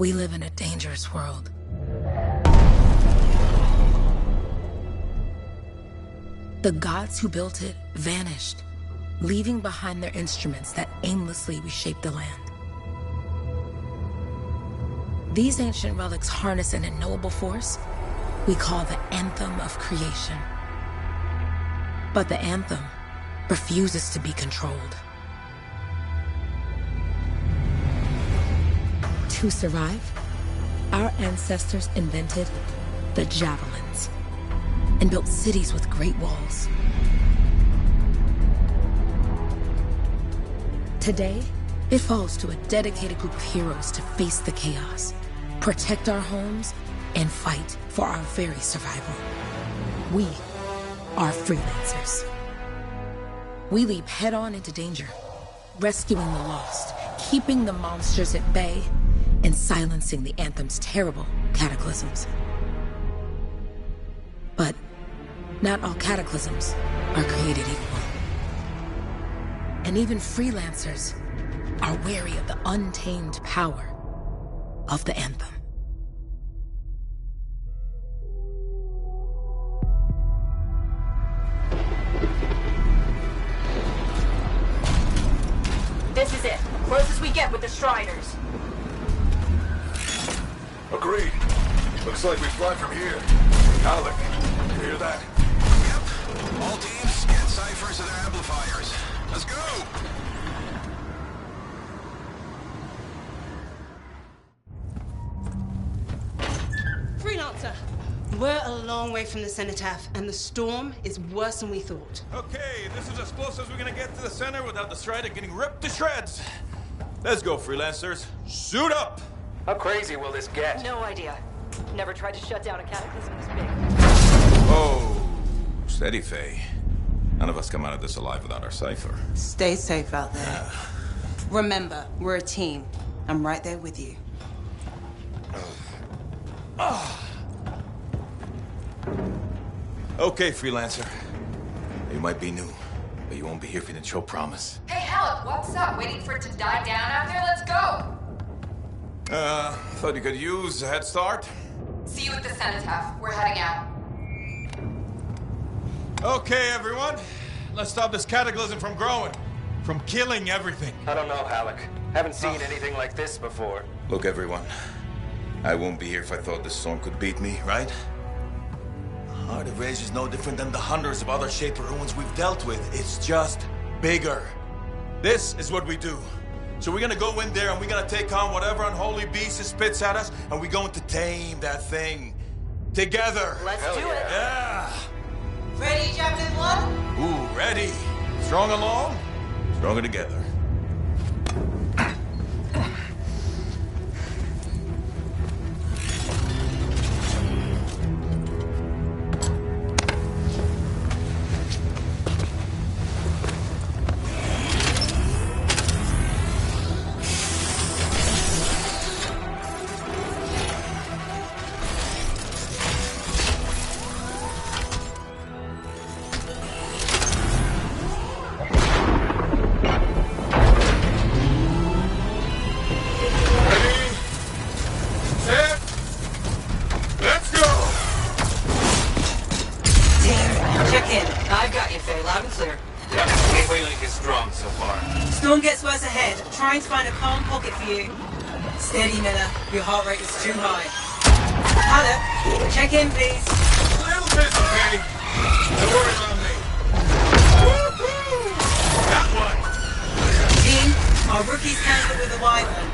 We live in a dangerous world. The gods who built it vanished, leaving behind their instruments that aimlessly reshaped the land. These ancient relics harness an unknowable force we call the Anthem of creation. But the Anthem refuses to be controlled. To survive, our ancestors invented the javelins and built cities with great walls. Today, it falls to a dedicated group of heroes to face the chaos, protect our homes, and fight for our very survival. We are freelancers. We leap head-on into danger, rescuing the lost, keeping the monsters at bay, and silencing the Anthem's terrible cataclysms. But not all cataclysms are created equal. And even freelancers are wary of the untamed power of the Anthem. This is it. Closest we get with the Striders. Agreed. Looks like we fly from here. Alec, you hear that? Yep. All teams, get ciphers to their amplifiers. Let's go! Freelancer! We're a long way from the cenotaph, and the storm is worse than we thought. Okay, this is as close as we're gonna get to the center without the Strider getting ripped to shreds. Let's go, freelancers. Suit up! How crazy will this get? No idea. Never tried to shut down a cataclysm this big. Oh, steady, Faye. None of us come out of this alive without our cipher. Stay safe out there. Remember, we're a team. I'm right there with you. Okay, freelancer. You might be new, but you won't be here if you didn't show promise. Hey, Helen, what's up? Waiting for it to die down out there? Let's go! Thought you could use a head start. See you at the cenotaph. We're heading out. Okay, everyone. Let's stop this cataclysm from growing. From killing everything. I don't know, Alec. Haven't seen anything like this before. Look, everyone. I won't be here if I thought this storm could beat me, right? Heart of Rage is no different than the hundreds of other Shaper ruins we've dealt with. It's just bigger. This is what we do. So we're gonna go in there and we're gonna take on whatever unholy beast it spits at us, and we're going to tame that thing. Together. Let's do it. Yeah. Ready, Javelin 1? Ooh, ready. Strong along, stronger together. Trying to find a calm pocket for you. Steady, Miller. Your heart rate is too high. Hello. Check in, please. A little bit, okay? Don't worry about me. That one. Team, our rookies cancelled with a wyvern.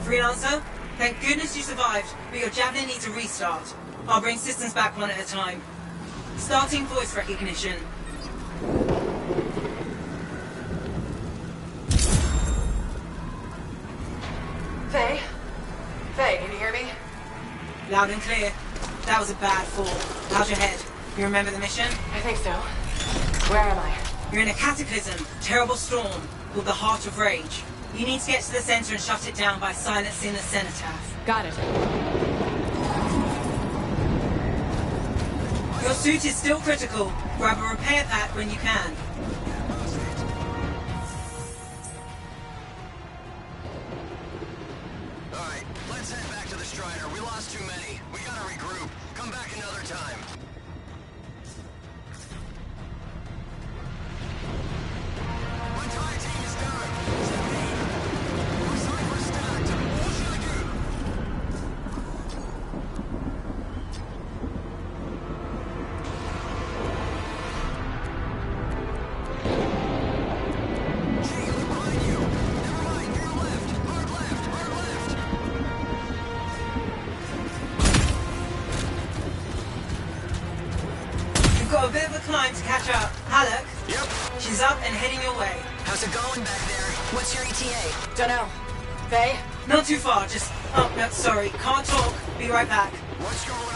Freelancer? Thank goodness you survived, but your Javelin needs a restart. I'll bring systems back one at a time. Starting voice recognition. Faye? Faye, can you hear me? Loud and clear. That was a bad fall. How's your head? You remember the mission? I think so. Where am I? You're in a cataclysm, terrible storm, called the Heart of Rage. You need to get to the center and shut it down by silencing the cenotaph. Got it. Your suit is still critical. Grab a repair pack when you can. Alright, let's head back to the Strider. We lost too many. We gotta regroup. Come back another time. My entire team is down. Our Cypher's stacked. What should I do? Chief, behind you. Never mind, to your left. Hard left, hard left. You've got a bit of a climb to catch up. Halleck? Yep. She's up and heading your way. How's it going back there? What's your ETA? Dunno. Faye? Not too far, just... Oh, no, sorry. Can't talk. Be right back. What's going on?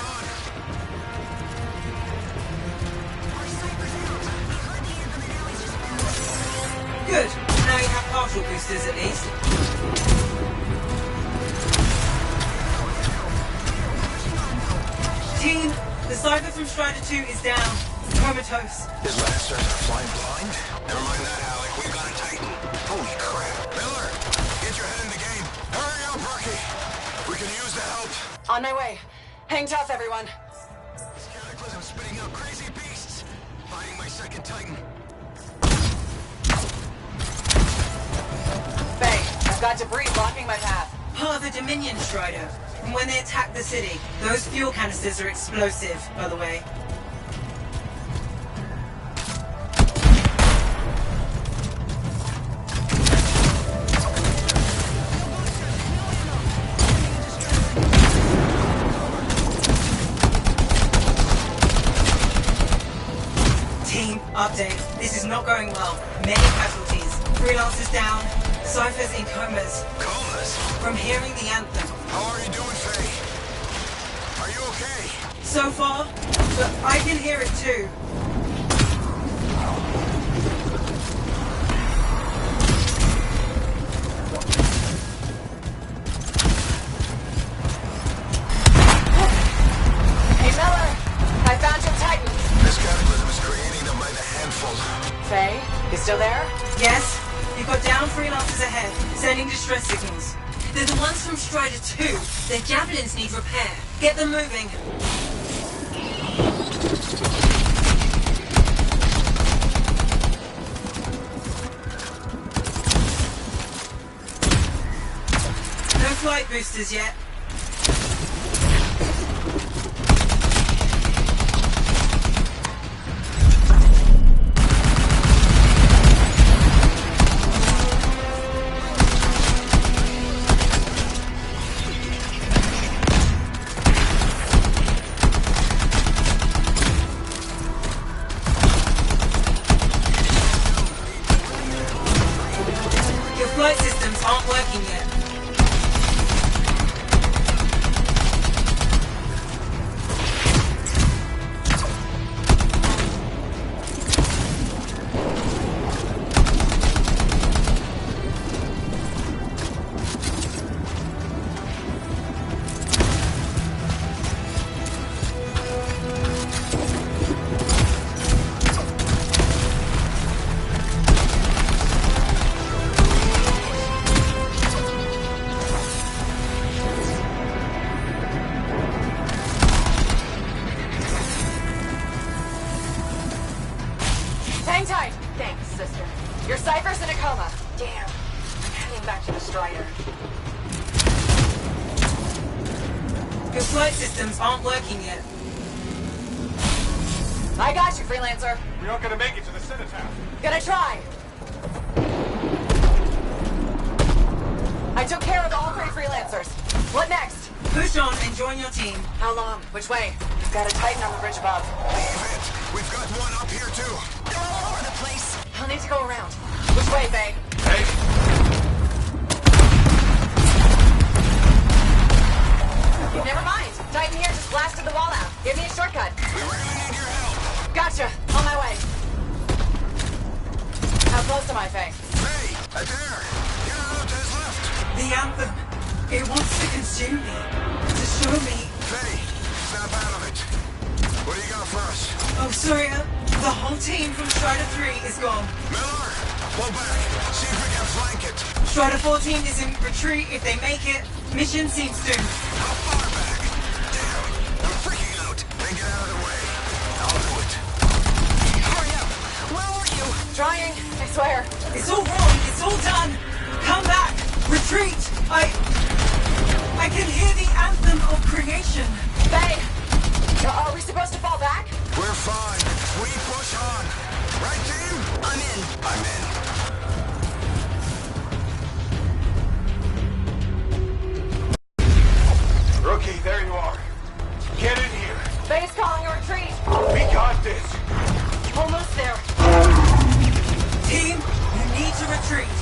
Good. Now you have partial boosters at least. Team, the Cypher from Strider 2 is down. Comatose. His lancers are flying blind? Never mind that, Alec. We've got a Titan. Holy crap. Miller, get your head in the game. Hurry up, rookie. We can use the help. On my way. Hang tough, everyone. This cataclysm's spitting out crazy beasts. Finding my second Titan. Faye, I've got debris blocking my path. Part of the Dominion Strider. And when they attack the city, those fuel canisters are explosive, by the way. Team, update. This is not going well. Many casualties. Freelancers down. Cyphers in comas. Comas? From hearing the anthem. How are you doing, Faye? Are you okay? So far, but I can hear it too. Hey, Miller! I found your Titans. This cataclysm is creating them by the handful. Faye, you still there? Yes, you've got down freelancers ahead, sending distress signals. They're the ones from Strider 2. Their javelins need repair. Get them moving. No flight boosters yet. Your flight systems aren't working yet. Hang tight. Thanks, sister. Your Cypher's in a coma. Damn. I'm heading back to the Strider. Your flight systems aren't working yet. I got you, Freelancer. We aren't gonna make it to the cenotaph. Gonna try. I took care of all 3 Freelancers. What next? Push on and join your team. How long? Which way? We've got a Titan on the bridge above. Leave it. We've got one up here, too. They're all over the place. I'll need to go around. Which way, Faye? Hey, Never mind. Titan here just blasted the wall out. Give me a shortcut. We really need your help. Gotcha. On my way. How close am I, Faye? Hey, there. You're out to his left. The anthem. It wants to consume me. To show me. Faye, snap out of it. What do you got for us? whole team from Strider 3 is gone. Miller, pull back. See if we can flank it. Strider 14 is in retreat. If they make it, mission seems doomed. How far back? Damn, I'm freaking out. Then get out of the way. I'll do it. Hurry up! Where were you? Trying, I swear. It's all wrong. It's all done. Come back. Retreat. I can hear the anthem of creation. Faye, are we supposed to fall back? We're fine. We push on. Right, team? I'm in. I'm in. Rookie, there you are. Get in here. Faye's calling a retreat. We got this. Almost there. Team, you need to retreat.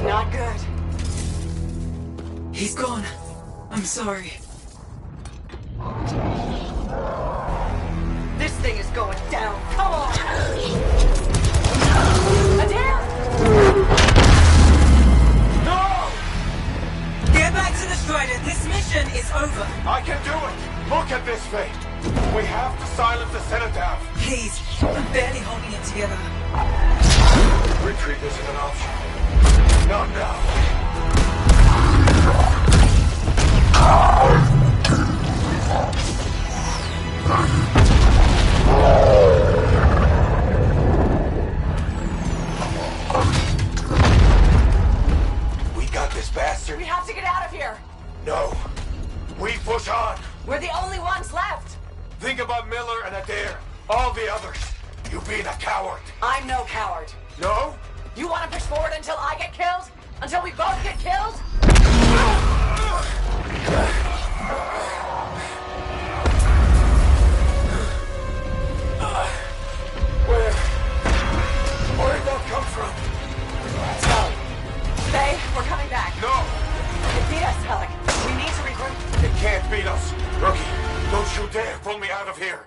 Not good. He's gone. I'm sorry. This thing is going down. Come on. Adair! No! Get back to the Strider. This mission is over. I can do it. Look at this, Faye. We have to silence the Cenotaph. Please, I'm barely holding it together. Retreat isn't an option. Not now. We got this, bastard. We have to get out of here. No. We push on. We're the only ones left. Think about Miller and Adair. All the others. You being a coward. I'm no coward. No? You want to push forward until I get killed? Until we both get killed? Where'd that come from? Faye, we're coming back. No! They beat us, Alec. We need to regroup. It can't beat us. Rookie, don't you dare pull me out of here.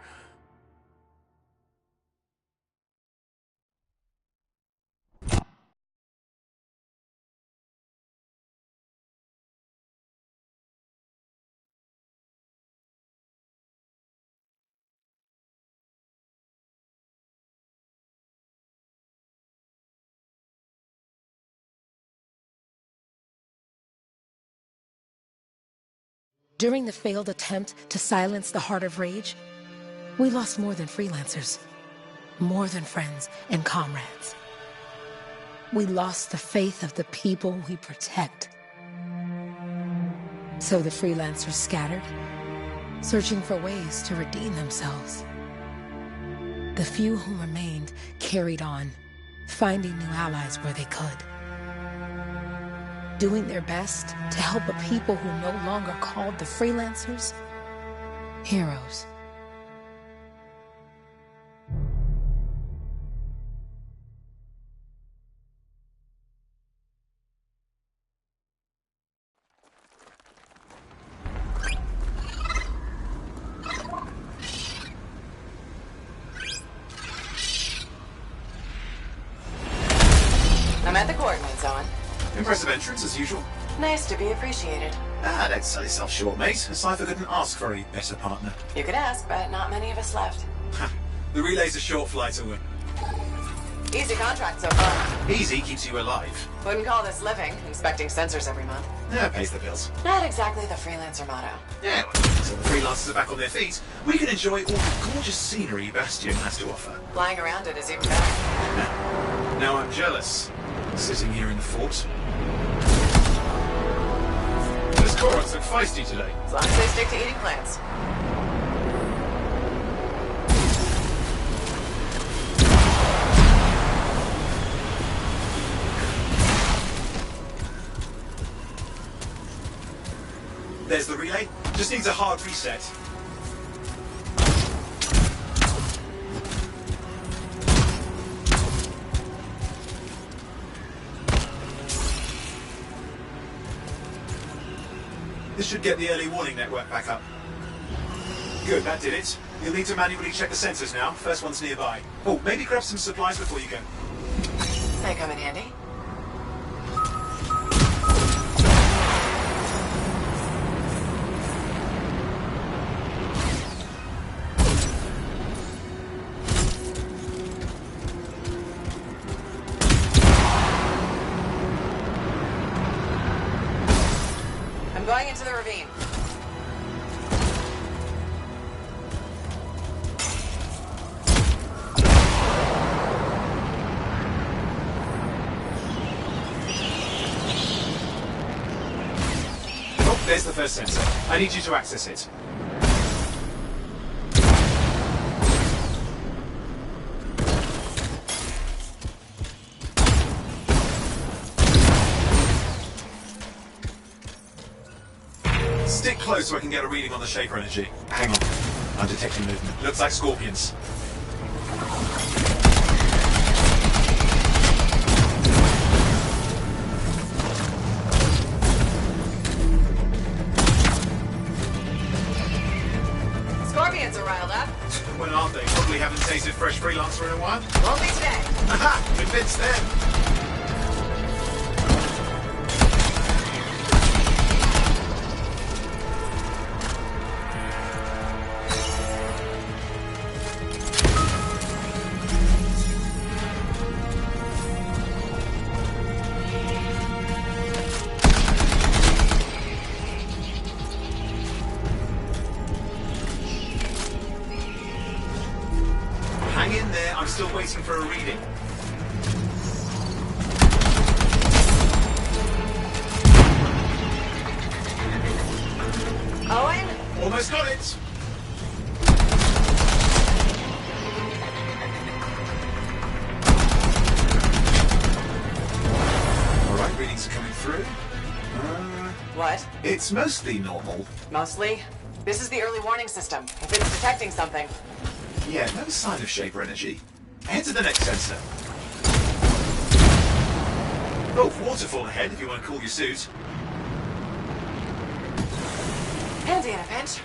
During the failed attempt to silence the Heart of Rage, we lost more than freelancers, more than friends and comrades. We lost the faith of the people we protect. So the freelancers scattered, searching for ways to redeem themselves. The few who remained carried on, finding new allies where they could. Doing their best to help a people who no longer called the freelancers heroes. I'm at the coordinates, Owen. Impressive entrance, as usual. Nice to be appreciated. Don't sell yourself short, mate. A cipher couldn't ask for a better partner. You could ask, but not many of us left. The relay's a short flight away. Easy contract so far. Easy keeps you alive. Wouldn't call this living, inspecting sensors every month. Yeah, pays the bills. Not exactly the freelancer motto. Yeah, well, until the freelancers are back on their feet, we can enjoy all the gorgeous scenery Bastion has to offer. Flying around it is even better. Now I'm jealous, sitting here in the fort. Those Korans look feisty today. As long as they stick to eating plants. There's the relay. Just needs a hard reset. This should get the early warning network back up. Good, that did it. You'll need to manually check the sensors now. First one's nearby. Oh, maybe grab some supplies before you go. They come in handy. Going into the ravine. Oh, there's the first sensor. I need you to access it. Stick close so I can get a reading on the Shaper energy. Hang on. I'm detecting movement. Looks like scorpions. Scorpions are riled up. When aren't they? Probably haven't tasted fresh freelancer in a while. Won't be today. Aha! Convinced them. Hang in there, I'm still waiting for a reading. Owen? Almost got it! Alright, readings are coming through. What? It's mostly normal. Mostly? This is the early warning system. If it's detecting something. Yeah, no sign of Shaper energy. Head to the next sensor. Oh, waterfall ahead if you want to cool your suit. Handy in a pinch.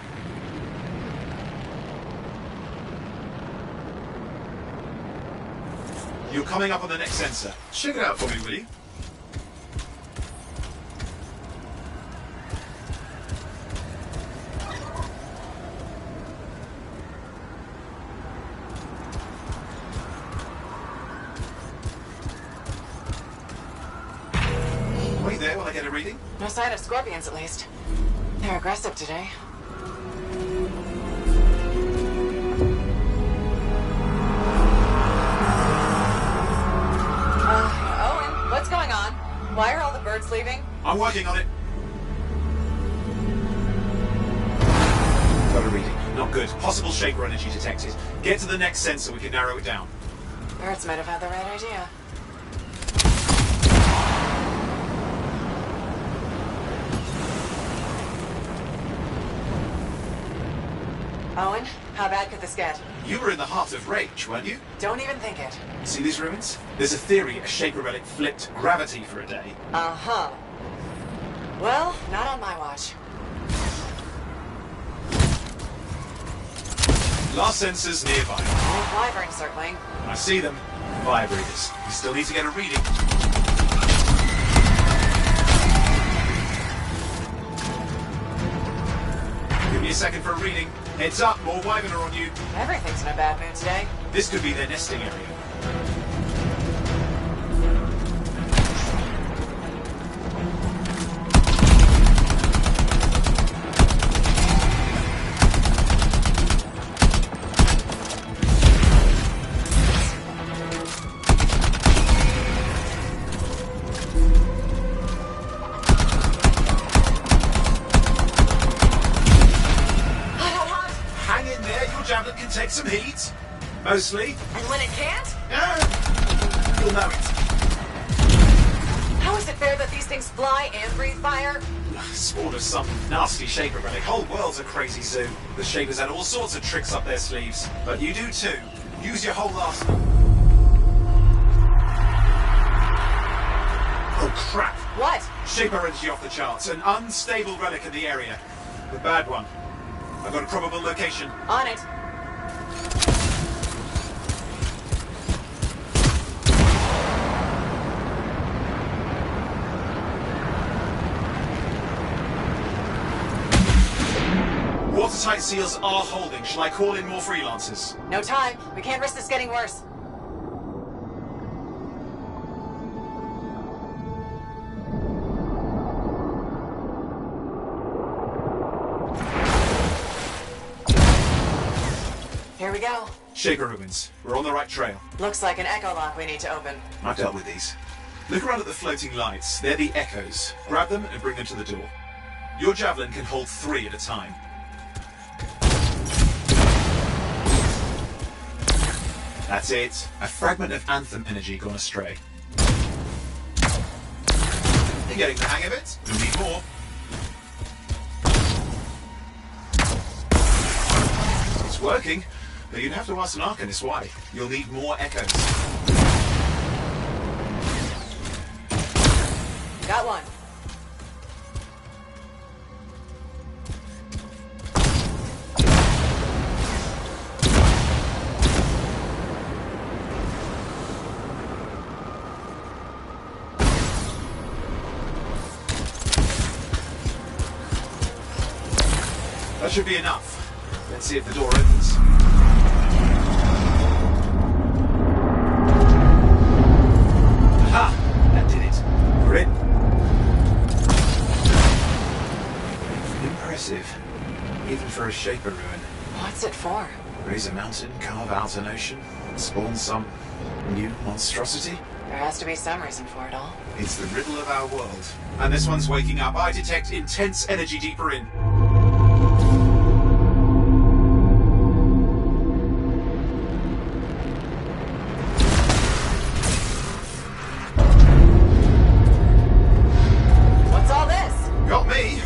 You're coming up on the next sensor. Check it out for me, will you? Wait there while I get a reading. No sign of scorpions, at least. They're aggressive today. Owen, what's going on? Why are all the birds leaving? I'm working on it. Got a reading. Not good. Possible Shaper energy detected. Get to the next sensor, we can narrow it down. Birds might have had the right idea. Owen, how bad could this get? You were in the heart of rage, weren't you? Don't even think it. See these ruins? There's a theory a Shaper relic flipped gravity for a day. Uh-huh. Well, not on my watch. Last sensor's nearby. More wyverns circling. I see them. Vibrators. You still need to get a reading. Give me a second for a reading. Heads up, more wyvern are on you. Everything's in a bad mood today. This could be their nesting area. Javelin can take some heat. Mostly. And when it can't? You'll know it. How is it fair that these things fly and breathe fire? Spawn of some nasty Shaper relic. Whole world's a crazy zoo. The Shapers had all sorts of tricks up their sleeves. But you do too. Use your whole arsenal. Oh crap. What? Shaper energy off the charts. An unstable relic in the area. The bad one. I've got a probable location. On it. Watertight seals are holding. Shall I call in more freelancers? No time. We can't risk this getting worse. Here we go. Shaper ruins. We're on the right trail. Looks like an echo lock we need to open. I've dealt with these. Look around at the floating lights. They're the echoes. Grab them and bring them to the door. Your javelin can hold 3 at a time. That's it. A fragment of Anthem energy gone astray. You're getting the hang of it. You'll need more. It's working, but you'd have to ask an Arcanist why. You'll need more echoes. Got one. That should be enough. Let's see if the door opens. Aha! That did it. We're in. Impressive. Even for a Shaper ruin. What's it for? Raise a mountain, carve out an ocean, spawn some new monstrosity? There has to be some reason for it all. It's the riddle of our world. And this one's waking up. I detect intense energy deeper in. What's all this? Got me.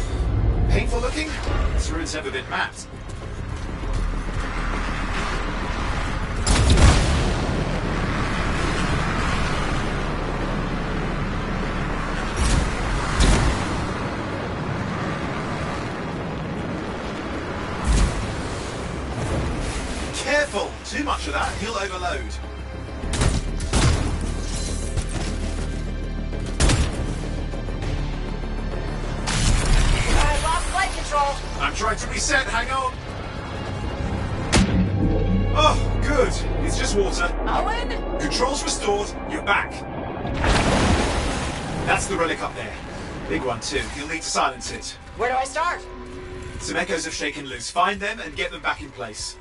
Painful looking? This ruin's never been mapped. Careful! Too much of that, he'll overload. I lost flight control. I'm trying to reset, hang on. Oh, good. It's just water. Owen? Controls restored, you're back. That's the relic up there. Big one too, you'll need to silence it. Where do I start? Some echoes have shaken loose. Find them and get them back in place.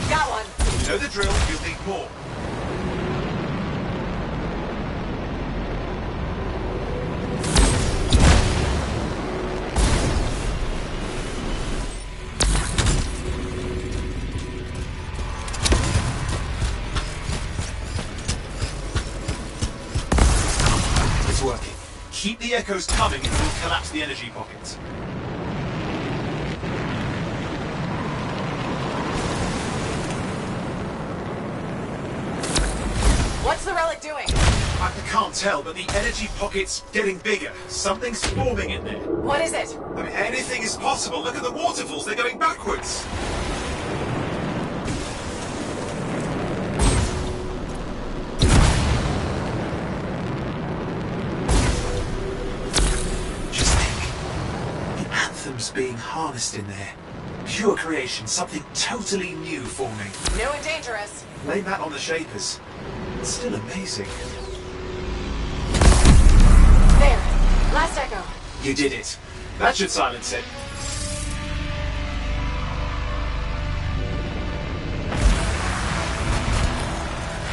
Got one. You know the drill, you'll need more. It's working. Keep the echoes coming and we'll collapse the energy pockets. What's the relic doing? I can't tell, but the energy pocket's getting bigger. Something's forming in there. What is it? I mean, anything is possible. Look at the waterfalls, they're going backwards. Just think. The Anthem's being harnessed in there. Pure creation, something totally new forming. New and dangerous. Blame that on the Shapers. It's still amazing. There. Last echo. You did it. That should silence it.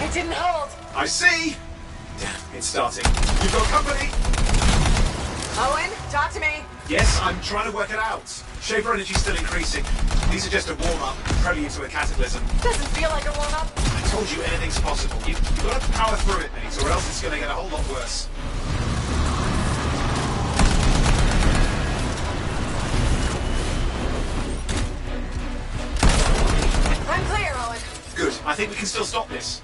It didn't hold. I see. Damn, it's starting. You've got company. Owen, talk to me. Yes, I'm trying to work it out. Shaper energy's still increasing. These are just a warm-up, prelude to a cataclysm. Doesn't feel like a warm-up. I told you anything's possible. You've got to power through it, mate, or else it's going to get a whole lot worse. I'm clear, Owen. Good. I think we can still stop this.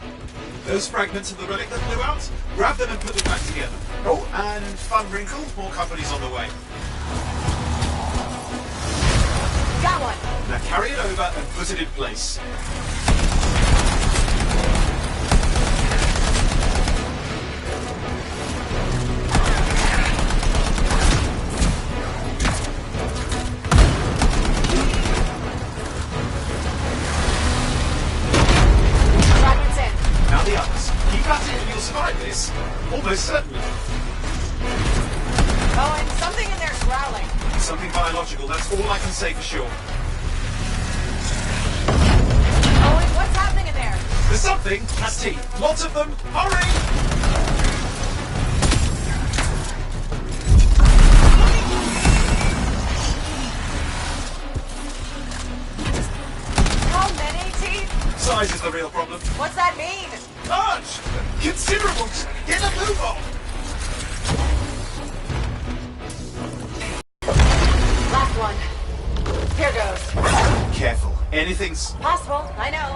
Those fragments of the relic that blew out, grab them and put them back together. Oh, and fun wrinkle, more company's on the way. Got one. Now carry it over and put it in place. Fragments in. Now the others. Keep at it and you'll survive this. Almost certainly. Owen, something in there's growling. Something biological, that's all I can say for sure. Owen, what's happening in there? There's something, that's T. Lots of them. Hurry! How many teeth? Size is the real problem. What's that mean? Large! Considerable! Get a move on! Last one. Here goes. Careful. Anything's... Possible. I know.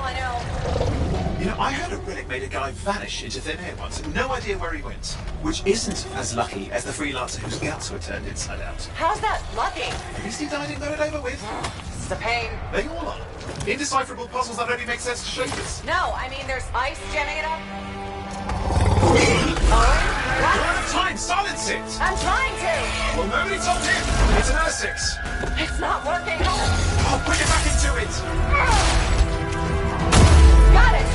You know, I heard a relic made a guy vanish into thin air once. No idea where he went. Which isn't as lucky as the freelancer whose guts were turned inside out. How's that lucky? At least he died and got it over with. This is a pain. They all are. Indecipherable puzzles that only make sense to shapers. No, I mean there's ice jamming it up. Owen? We're What? out of time! Silence it! I'm trying to. Well, nobody told him! It's an R6! It's not working. Oh, put it back into it! Got it.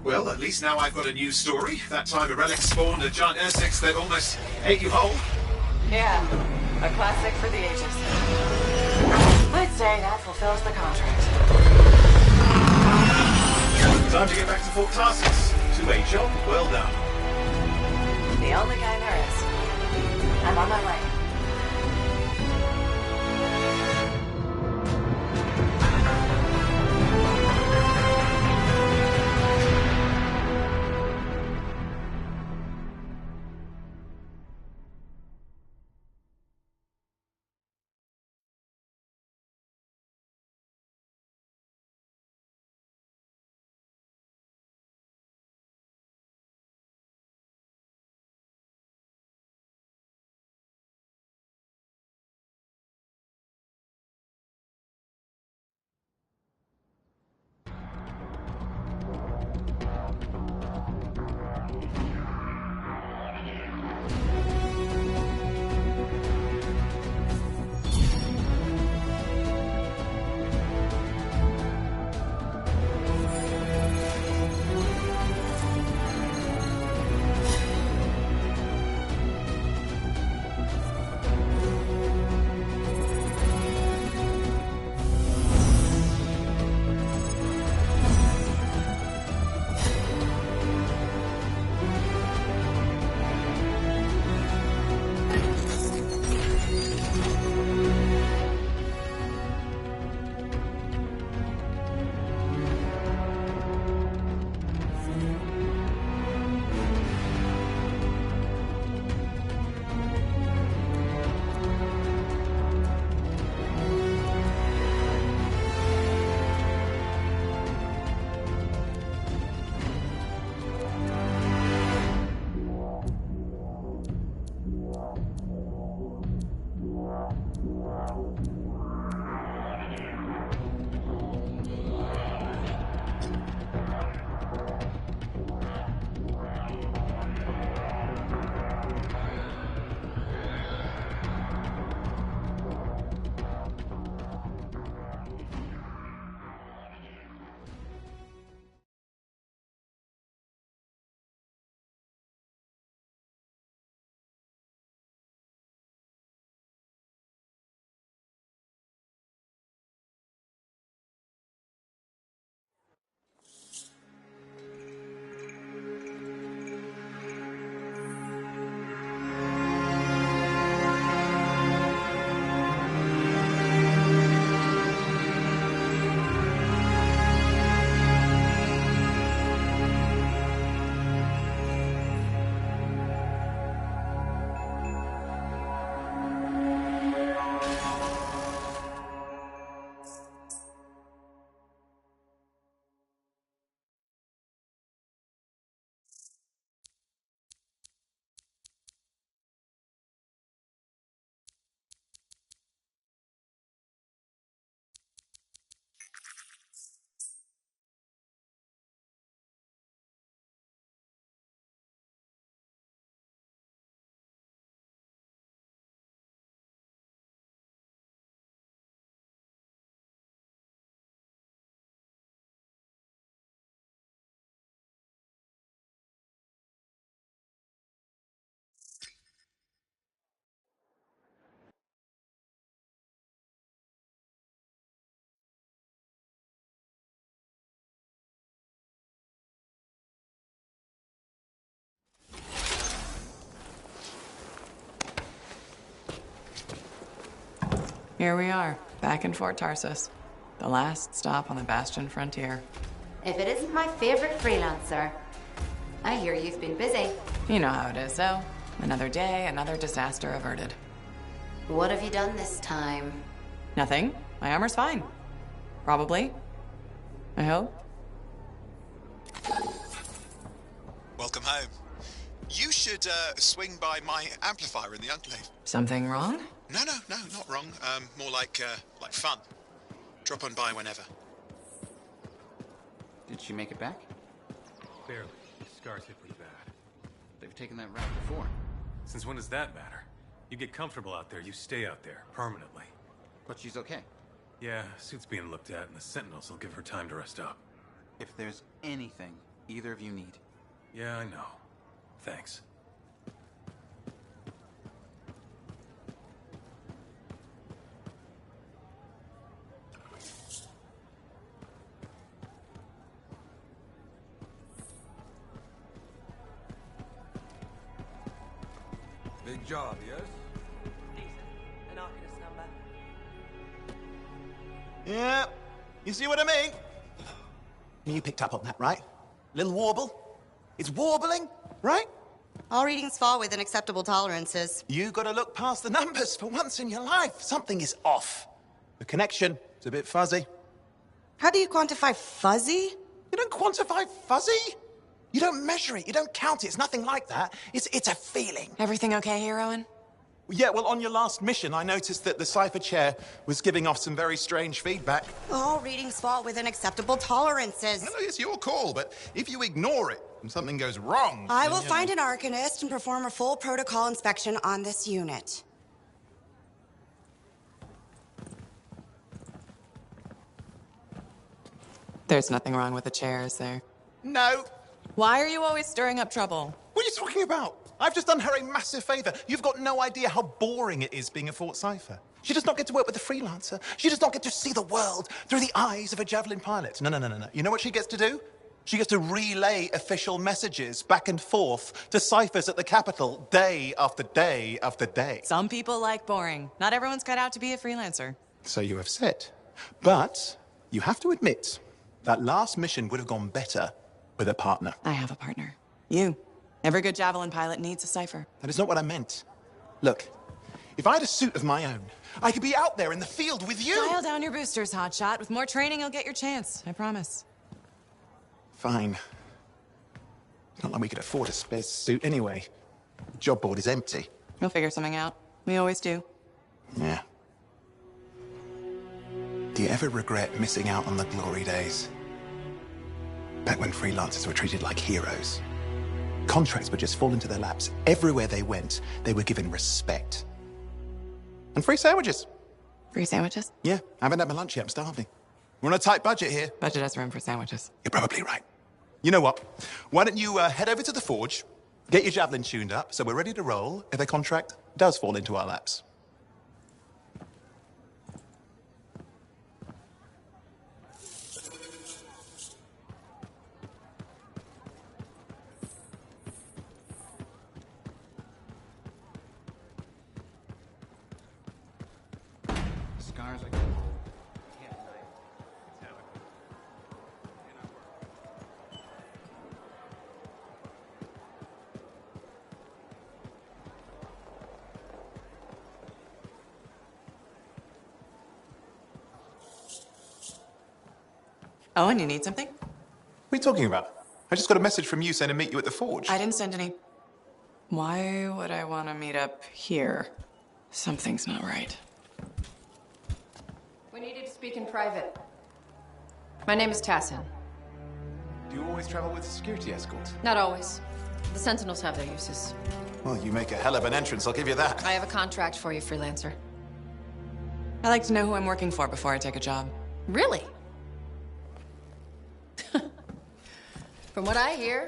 Well, at least now I've got a new story. That time a relic spawned a giant R6 that almost ate you whole. Yeah, a classic for the ages. I'd say that fulfills the contract. Time to get back to Fort Tarsus. To a job well done. The only kind there is. I'm on my way. Here we are, back in Fort Tarsus. The last stop on the Bastion frontier. If it isn't my favorite freelancer. I hear you've been busy. You know how it is, though. Another day, another disaster averted. What have you done this time? Nothing. My armor's fine. Probably. I hope. Welcome home. You should swing by my amplifier in the Enclave. Something wrong? No, not wrong. More like fun. Drop on by whenever. Did she make it back? Barely. Scars hit pretty bad. They've taken that route before. Since when does that matter? You get comfortable out there, you stay out there, permanently. But she's okay. Yeah, suit's being looked at, and the Sentinels will give her time to rest up. If there's anything either of you need. Yeah, I know. Thanks. Big job, yes? An Arcanist number. Yeah, you see what I mean? You picked up on that, right? Little warble? It's warbling, right? All readings fall within acceptable tolerances. You gotta look past the numbers for once in your life. Something is off. The connection is a bit fuzzy. How do you quantify fuzzy? You don't quantify fuzzy? You don't measure it, you don't count it, it's nothing like that. It's a feeling. Everything okay here, Owen? Yeah, well, on your last mission, I noticed that the Cypher Chair was giving off some very strange feedback. All readings fall within acceptable tolerances. No, it's your call, but if you ignore it and something goes wrong... I will find an Arcanist and perform a full protocol inspection on this unit. There's nothing wrong with the chair, is there? No. Why are you always stirring up trouble? What are you talking about? I've just done her a massive favor. You've got no idea how boring it is being a Fort Cypher. She does not get to work with a freelancer. She does not get to see the world through the eyes of a Javelin pilot. No. You know what she gets to do? She gets to relay official messages back and forth to ciphers at the Capitol day after day after day. Some people like boring. Not everyone's cut out to be a freelancer. So you have said. But you have to admit, that last mission would have gone better with a partner. I have a partner. You. Every good Javelin pilot needs a cipher. That is not what I meant. Look, if I had a suit of my own, I could be out there in the field with you. Dial down your boosters, hotshot. With more training, you'll get your chance. I promise. Fine. It's not like we could afford a spare suit anyway. The job board is empty. We'll figure something out. We always do. Yeah. Do you ever regret missing out on the glory days? Back when freelancers were treated like heroes. Contracts would just fall into their laps. Everywhere they went, they were given respect. And free sandwiches. Free sandwiches? Yeah, I haven't had my lunch yet. I'm starving. We're on a tight budget here. Budget has room for sandwiches. You're probably right. You know what? Why don't you head over to the forge, get your Javelin tuned up, so we're ready to roll if a contract does fall into our laps. Scars like... Owen, you need something? What are you talking about? I just got a message from you saying to meet you at the forge. I didn't send any. Why would I want to meet up here? Something's not right. We needed to speak in private. My name is Tassin. Do you always travel with security escort? Not always. The Sentinels have their uses. Well, you make a hell of an entrance, I'll give you that. I have a contract for you, freelancer. I like to know who I'm working for before I take a job. Really? From what I hear,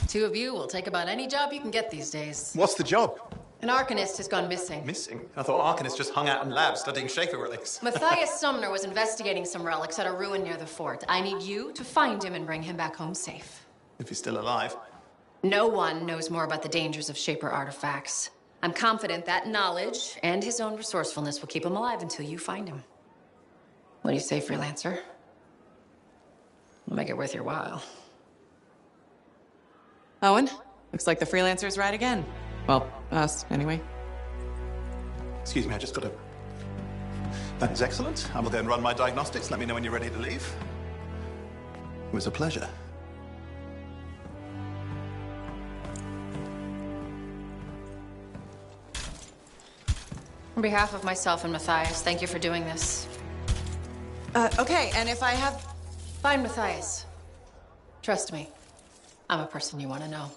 two of you will take about any job you can get these days. What's the job? An Arcanist has gone missing. Missing? I thought Arcanists just hung out in labs studying Schaefer relics. Matthias Sumner was investigating some relics at a ruin near the fort. I need you to find him and bring him back home safe. If he's still alive. No one knows more about the dangers of Shaper artifacts I'm confident that knowledge and his own resourcefulness will keep him alive until you find him. What do you say, freelancer? We'll make it worth your while. Owen, looks like the freelancer's right again. Well, us, anyway. Excuse me, I just got to... That is excellent. I will go and run my diagnostics. Let me know when you're ready to leave. It was a pleasure. On behalf of myself and Matthias, thank you for doing this. Okay, and if I have... Fine, Matthias. Trust me. I'm a person you want to know.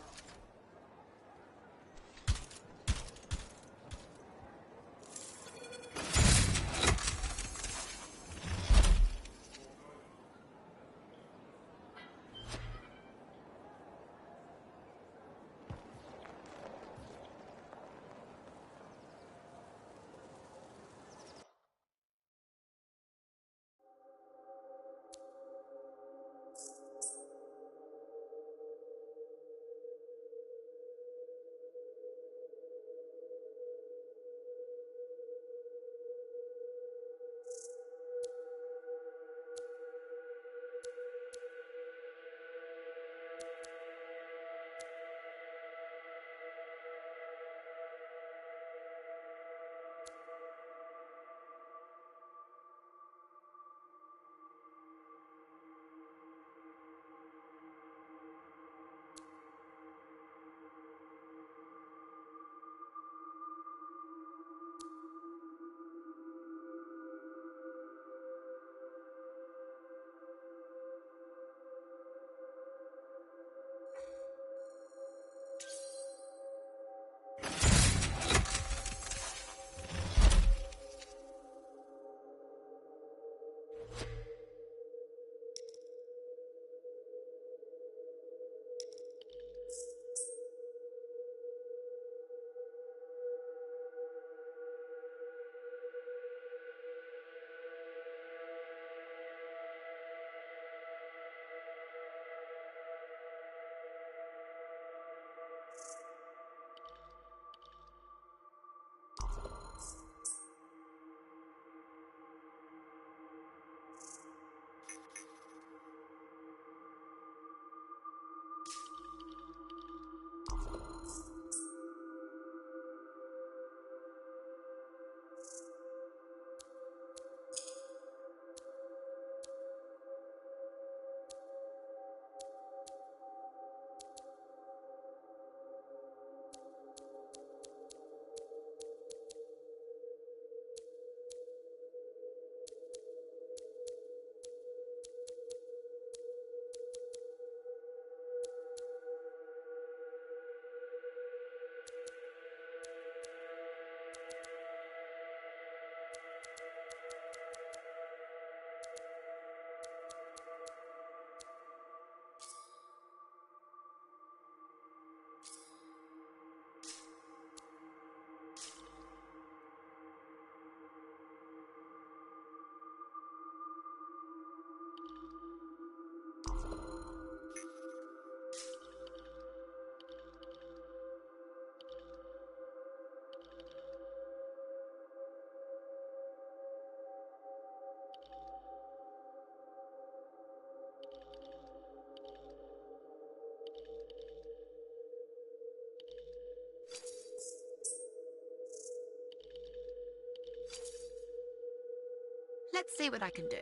Let's see what I can do.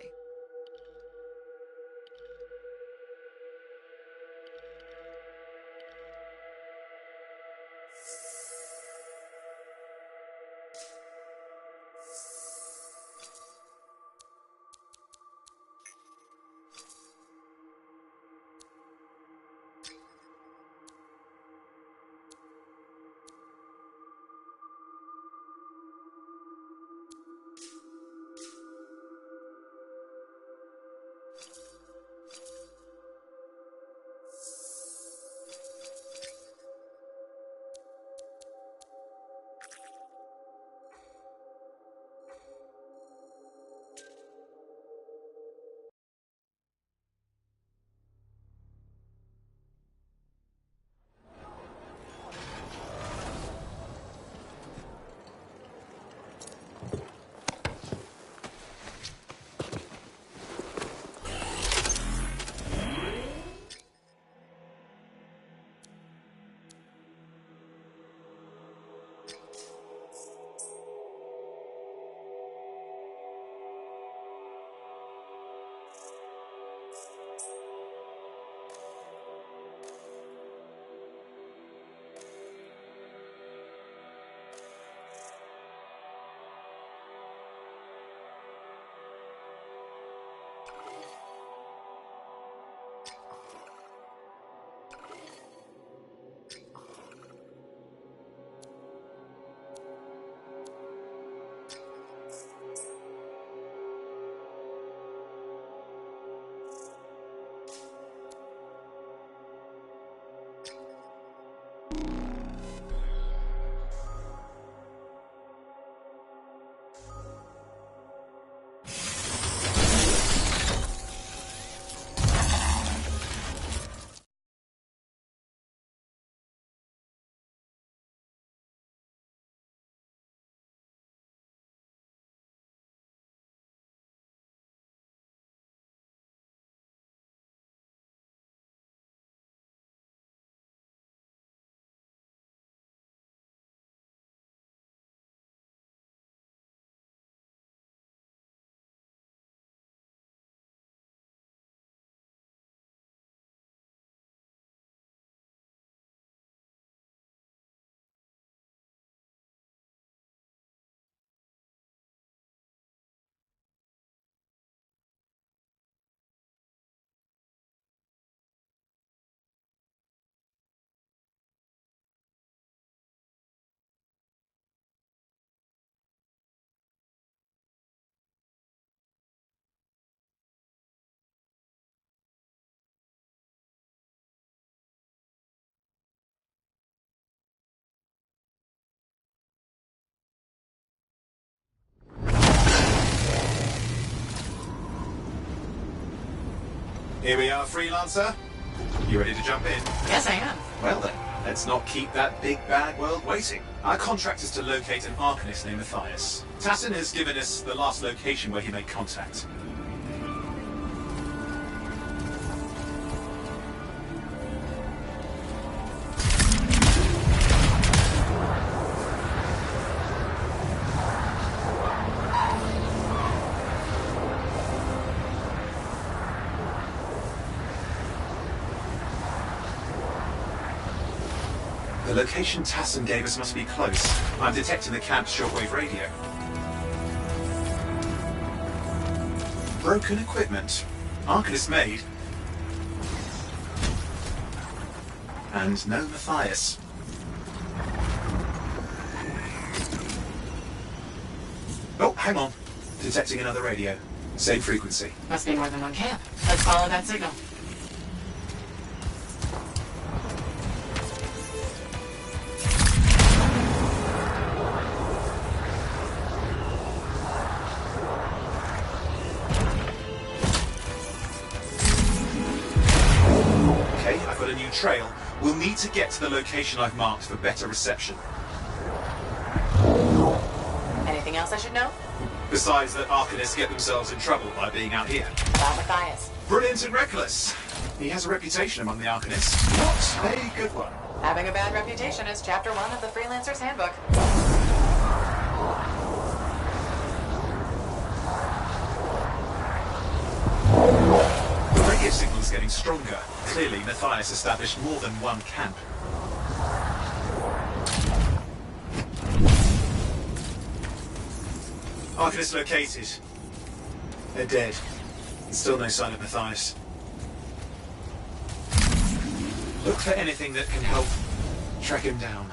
Here we are, Freelancer. You ready to jump in? Yes, I am. Well then, let's not keep that big bad world waiting. Our contract is to locate an Arcanist named Matthias. Tassin has given us the last location where he made contact. The location Tassin gave us must be close. I'm detecting the camp's shortwave radio. Broken equipment. Arcanist made. And no Matthias. Oh, hang on. Detecting another radio. Same frequency. Must be more than one camp. Let's follow that signal. Trail, we'll need to get to the location I've marked for better reception. Anything else I should know? Besides that Arcanists get themselves in trouble by being out here. About Matthias. Brilliant and reckless. He has a reputation among the Arcanists. Not a good one. Having a bad reputation is chapter 1 of the Freelancer's Handbook. The radio signal is getting stronger. Clearly, Matthias established more than one camp. Arcanist located. They're dead. Still no sign of Matthias. Look for anything that can help track him down.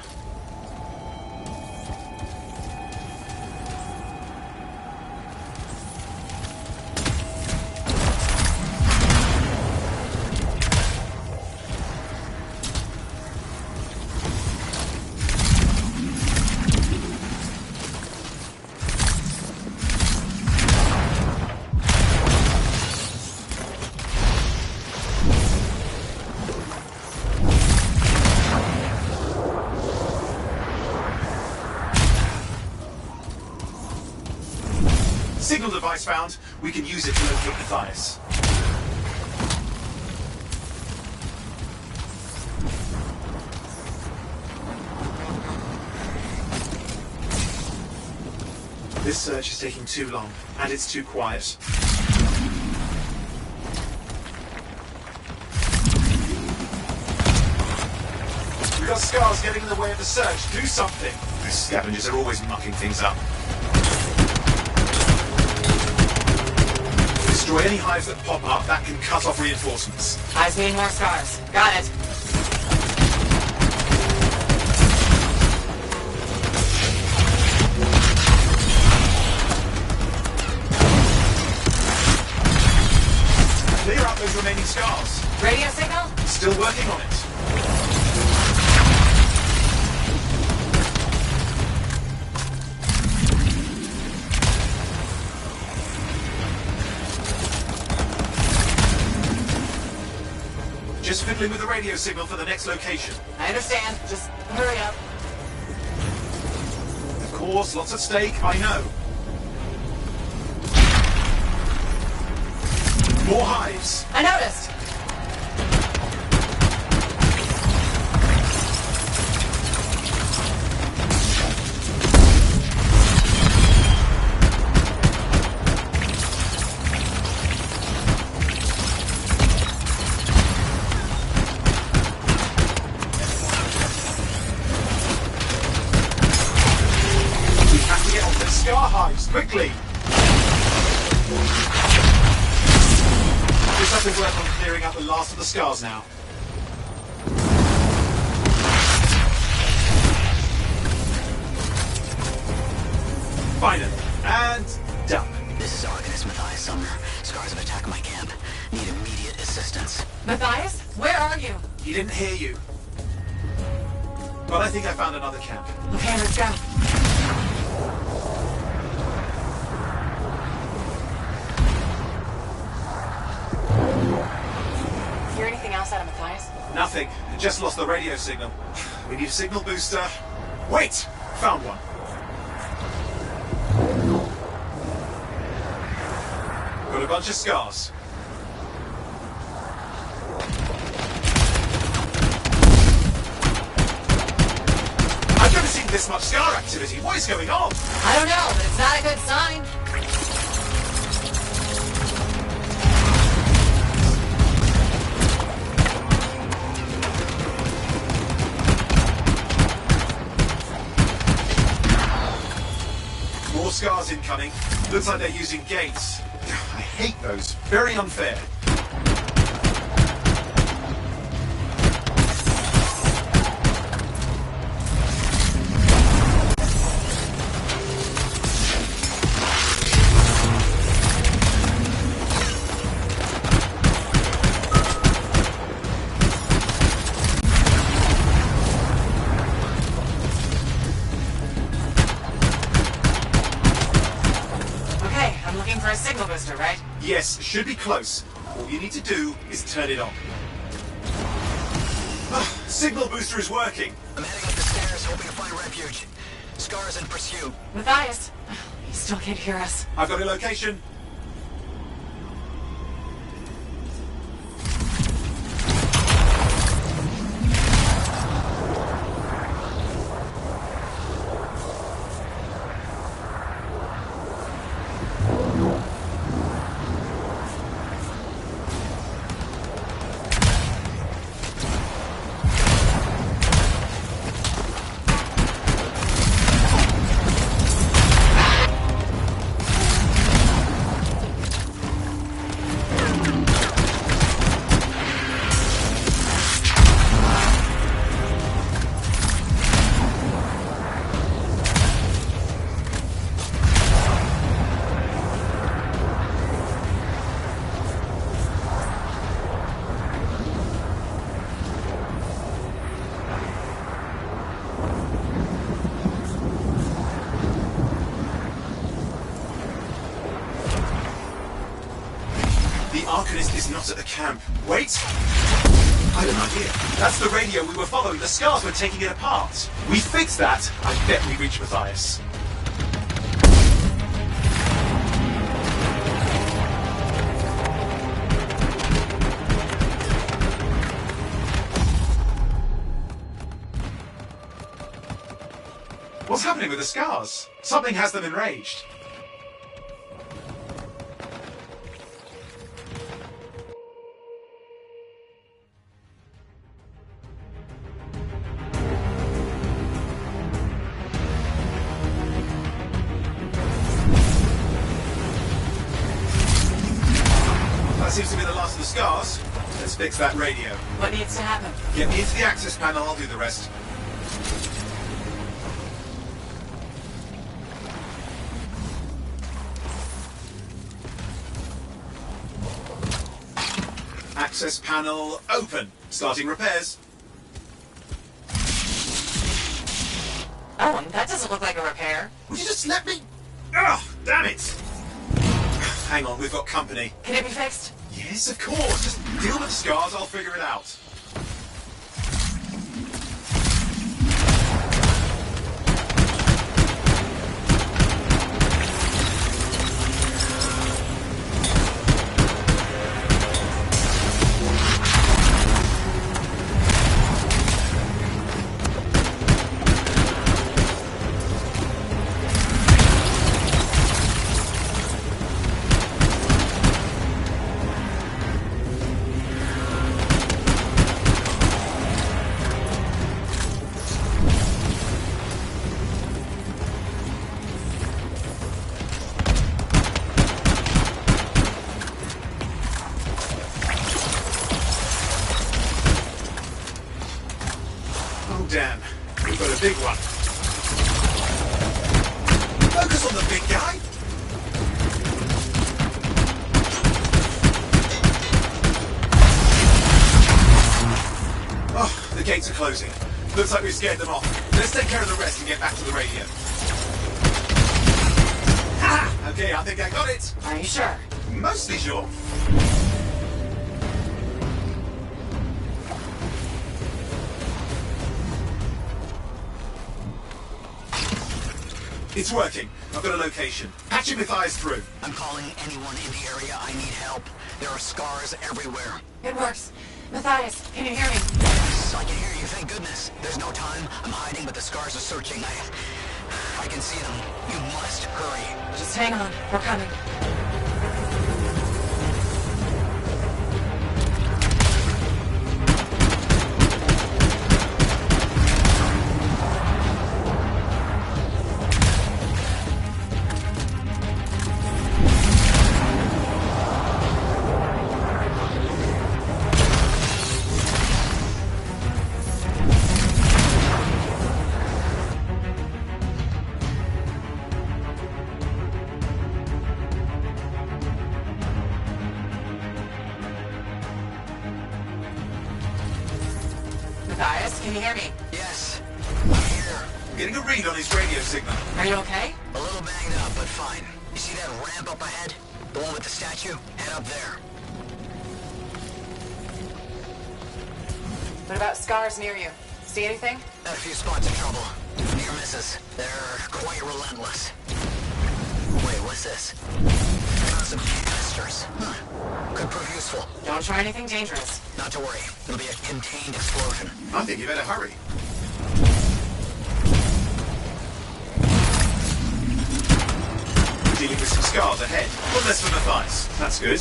Signal device found. We can use it to locate Matthias. This search is taking too long, and it's too quiet. We've got scars getting in the way of the search. Do something. These scavengers are always mucking things up. Destroy any hives that pop up, that can cut off reinforcements. Hives mean more scars. Got it. Clear out those remaining scars. Radio signal? Still working on it. Just fiddling with the radio signal for the next location. I understand. Just hurry up. Of course, lots at stake, I know. More hives. I noticed. Quickly! Just have to work on clearing out the last of the scars now. Find it. And done. This is Arcanist Matthias Sumner. Scars have attacked my camp. Need immediate assistance. Matthias? Where are you? He didn't hear you. But I think I found another camp. Okay, let's go. else out of Matthias? Nothing. Just lost the radio signal. We need a signal booster. Wait! Found one. Got a bunch of scars. I've never seen this much scar activity. What is going on? I don't know, but it's not a good sign. More scars incoming. Looks like they're using gates. I hate those. Very unfair. For a signal booster, right? Yes, should be close. All you need to do is turn it on. Signal booster is working. I'm heading up the stairs, hoping to find refuge. Scar's in pursuit. Matthias, he still can't hear us. I've got a location. The Arcanist is not at the camp. Wait! I have an idea. That's the radio we were following. The scars were taking it apart. We fixed that. I bet we reach Matthias. What's happening with the scars? Something has them enraged. That seems to be the last of the scars. Let's fix that radio. What needs to happen? Get me into the access panel, I'll do the rest. Access panel open. Starting repairs. Oh, that doesn't look like a repair. Would you just let me? Ugh, damn it! Hang on, we've got company. Can it be fixed? Yes, of course. Just deal with the scars, I'll figure it out. Damn, we've got a big one. Focus on the big guy. Oh, the gates are closing. Looks like we've scared them off. Let's take care of the rest and get back to the radio. Ha! Okay, I think I got it. Are you sure? Mostly sure. It's working. I've got a location. Patching Matthias through. I'm calling anyone in the area. I need help. There are scars everywhere. It works. Matthias, can you hear me? Yes, I can hear you, thank goodness. There's no time. I'm hiding, but the scars are searching. I can see them. You must hurry. Just hang on. We're coming. Matthias, can you hear me? Yes, I'm here. I'm getting a read on his radio signal. Are you okay? A little banged up, but fine. You see that ramp up ahead? The one with the statue? Head up there. What about scars near you? See anything? Had a few spots of trouble. Near misses. They're quite relentless. Wait, what's this? Found some canisters. Could prove useful. Don't try anything dangerous. Not to worry. It'll be a contained explosion. I think you better hurry. Dealing with some scars ahead. One less for Matthias. That's good.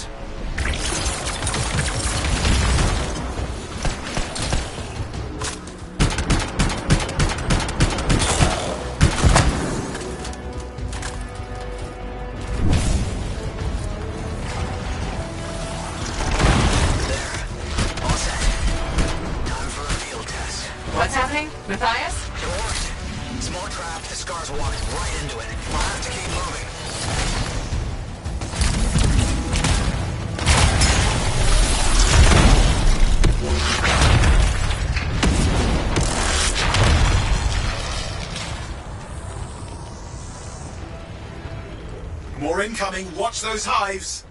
What's happening? Matthias? It worked. Small trap. The scars walked right into it. I'll have to keep moving. More incoming. Watch those hives.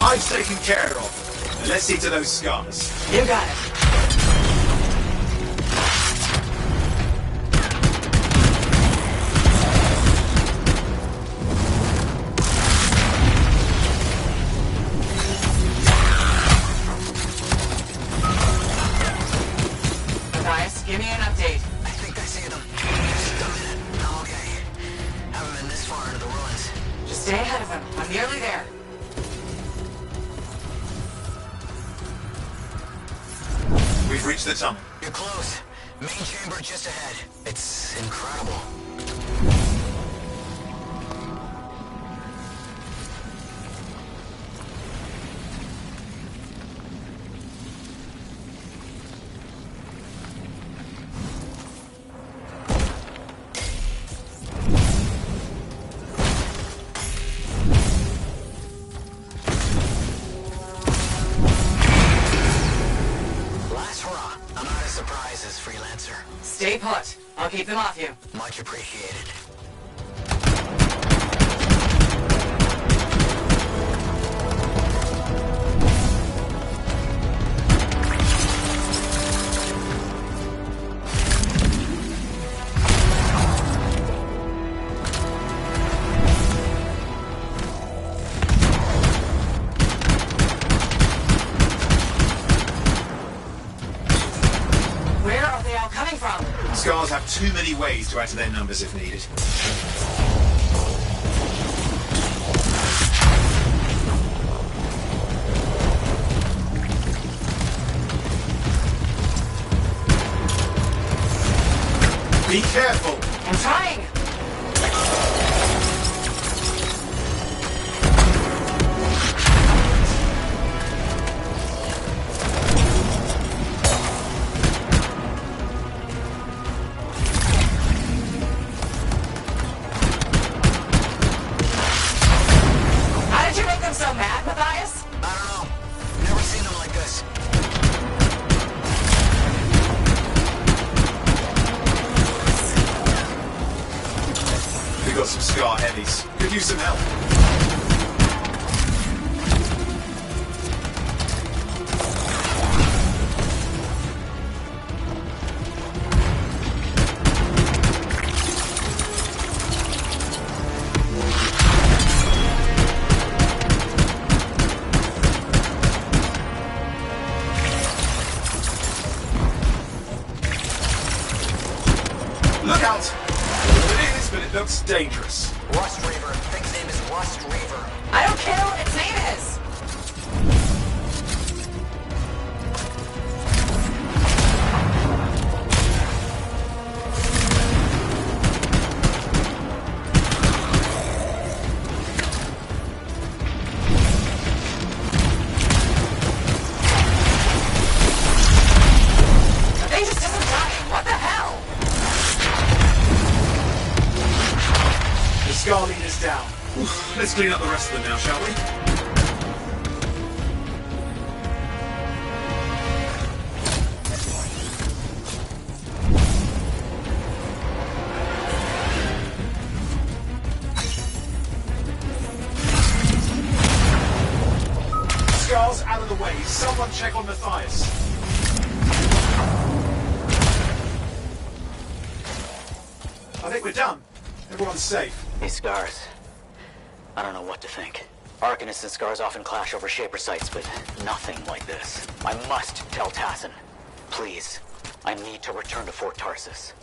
I've taken care of. Let's see to those scars. You got it. Matthias, give me an update. I think I see them. Just a minute. I'm okay. Haven't been this far into the ruins. Just stay ahead of them. I'm nearly there. We've reached the tunnel. You're close. Main chamber just ahead. It's incredible. Freelancer. Stay put. I'll keep them off you. Much appreciated. Scars have too many ways to add to their numbers if needed. Be careful! I'm trying! So mad, Matthias? I don't know. Never seen them like this. We got some Scar heavies. Could use some help. Look out! It is, but it looks dangerous. Rust Reaver. Thing's name is Rust Reaver. I don't care what its name is! The thing just isn't dying. What the hell? The Scar leader's down. Oof, let's clean up the rest of them now, shall we? Scar's out of the way. Someone check on Matthias. I think we're done. Everyone's safe. These Scars. I don't know what to think. Arcanists and Scars often clash over Shaper sites, but nothing like this. I must tell Tassin. Please. I need to return to Fort Tarsus.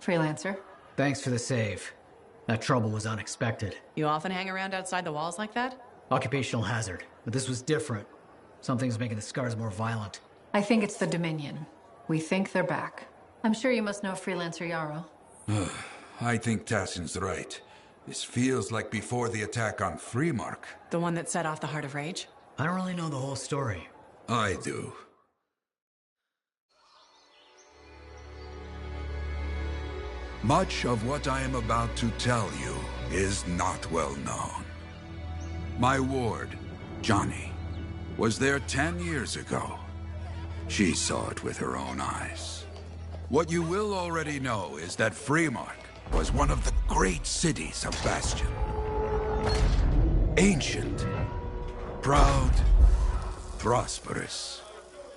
Freelancer. Thanks for the save. That trouble was unexpected. You often hang around outside the walls like that? Occupational hazard, but this was different. Something's making the scars more violent. I think it's the Dominion. We think they're back. I'm sure you must know Freelancer Yarrow. I think Tassin's right. This feels like before the attack on Freemark. The one that set off the Heart of Rage? I don't really know the whole story. I do. Much of what I am about to tell you is not well known. My ward, Johnny, was there 10 years ago. She saw it with her own eyes. What you will already know is that Freemark was one of the great cities of Bastion. Ancient, proud, prosperous.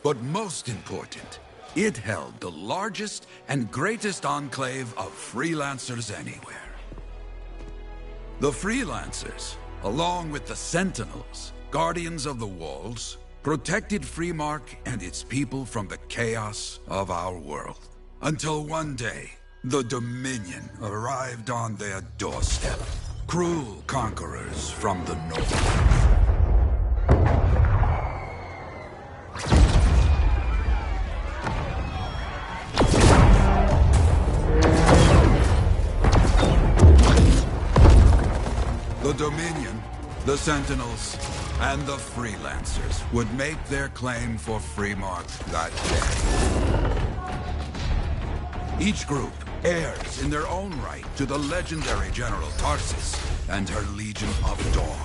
But most important, it held the largest and greatest enclave of freelancers anywhere. The freelancers, along with the Sentinels, guardians of the walls, protected Freemark and its people from the chaos of our world. Until one day, the Dominion arrived on their doorstep. Cruel conquerors from the north. The Dominion, the Sentinels, and the Freelancers would make their claim for Freemark that day. Each group heirs in their own right to the legendary General Tarsus and her Legion of Dawn.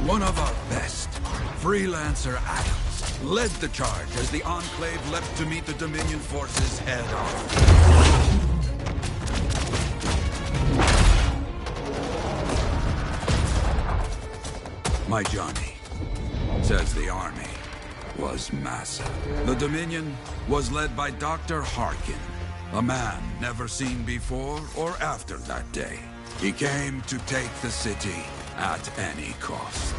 One of our best, Freelancer Adams, led the charge as the Enclave leapt to meet the Dominion forces head-on. My Johnny says the army was massive. The Dominion was led by Dr. Harkin, a man never seen before or after that day. He came to take the city at any cost.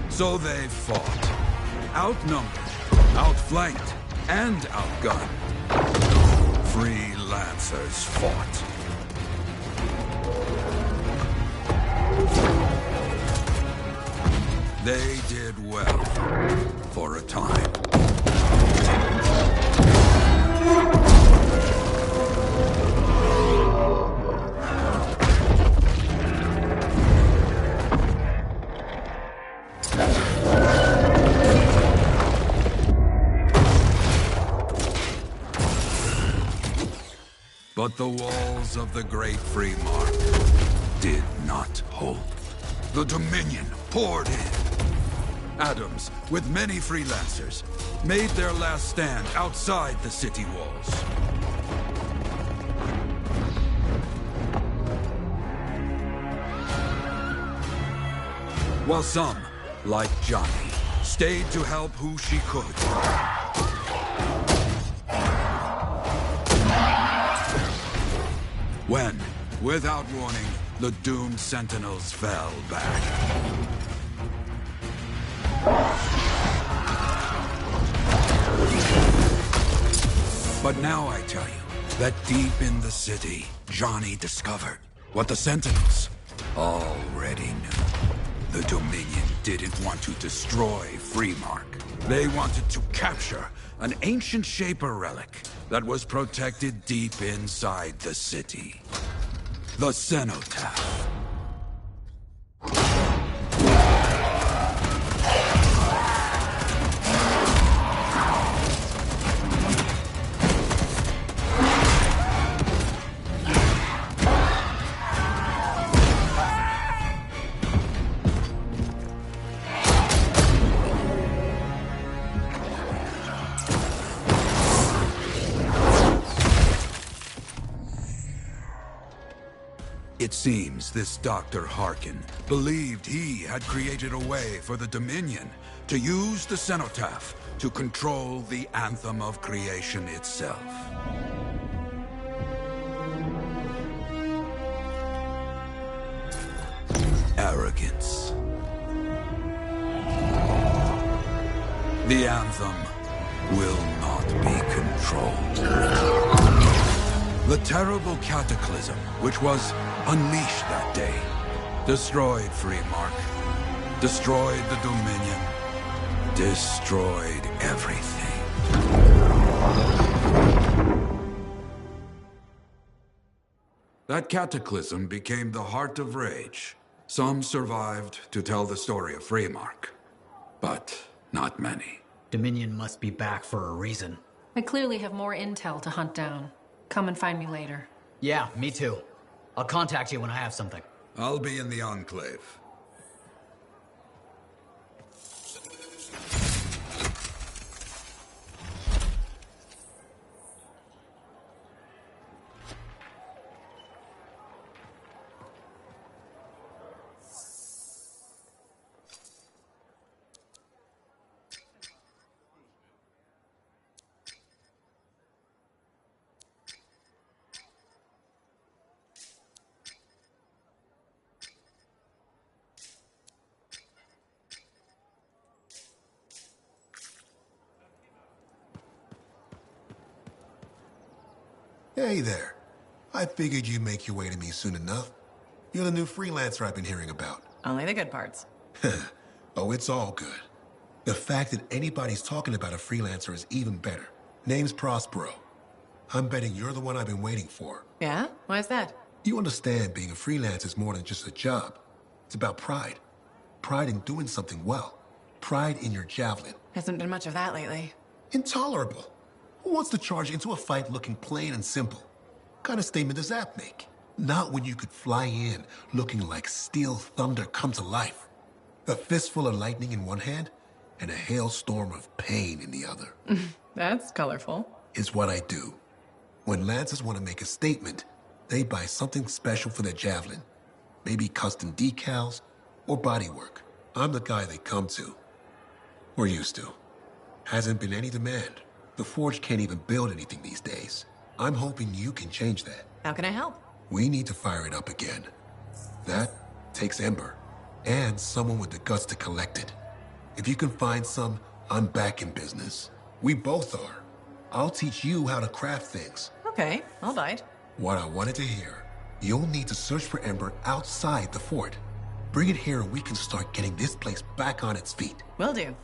So they fought. Outnumbered, outflanked, and outgunned. Freelancers fought. They did well for a time. But the walls of the Great Free Mark did not hold. The Dominion poured in. Adams, with many freelancers, made their last stand outside the city walls. While some, like Johnny, stayed to help who she could. When, without warning, the doomed Sentinels fell back. But now I tell you that deep in the city, Johnny discovered what the Sentinels already knew. The Dominion didn't want to destroy Freemark. They wanted to capture an ancient Shaper relic that was protected deep inside the city. The Cenotaph. It seems this Dr. Harkin believed he had created a way for the Dominion to use the Cenotaph to control the Anthem of creation itself. Arrogance. The Anthem will not be controlled. The terrible cataclysm, which was unleashed that day, destroyed Freemark, destroyed the Dominion, destroyed everything. That cataclysm became the heart of Rage. Some survived to tell the story of Freemark, but not many. Dominion must be back for a reason. We clearly have more intel to hunt down. Come and find me later. Yeah, me too. I'll contact you when I have something. I'll be in the Enclave. Hey there. I figured you'd make your way to me soon enough. You're the new freelancer I've been hearing about. Only the good parts. Oh, it's all good. The fact that anybody's talking about a freelancer is even better. Name's Prospero. I'm betting you're the one I've been waiting for. Yeah? Why is that? You understand being a freelancer is more than just a job. It's about pride. Pride in doing something well. Pride in your javelin. Hasn't been much of that lately. Intolerable. Who wants to charge into a fight looking plain and simple? What kind of statement does that make? Not when you could fly in looking like steel thunder come to life. A fistful of lightning in one hand and a hailstorm of pain in the other. That's colorful. Is what I do. When Lancers want to make a statement, they buy something special for their javelin. Maybe custom decals or bodywork. I'm the guy they come to. Or used to. Hasn't been any demand. The Forge can't even build anything these days. I'm hoping you can change that. How can I help? We need to fire it up again. That takes Ember, and someone with the guts to collect it. If you can find some, I'm back in business. We both are. I'll teach you how to craft things. Okay, I'll bite. What I wanted to hear. You'll need to search for Ember outside the fort. Bring it here and we can start getting this place back on its feet. Will do.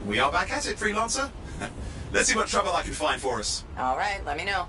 We are back at it, freelancer. Let's see what trouble I can find for us. All right, let me know.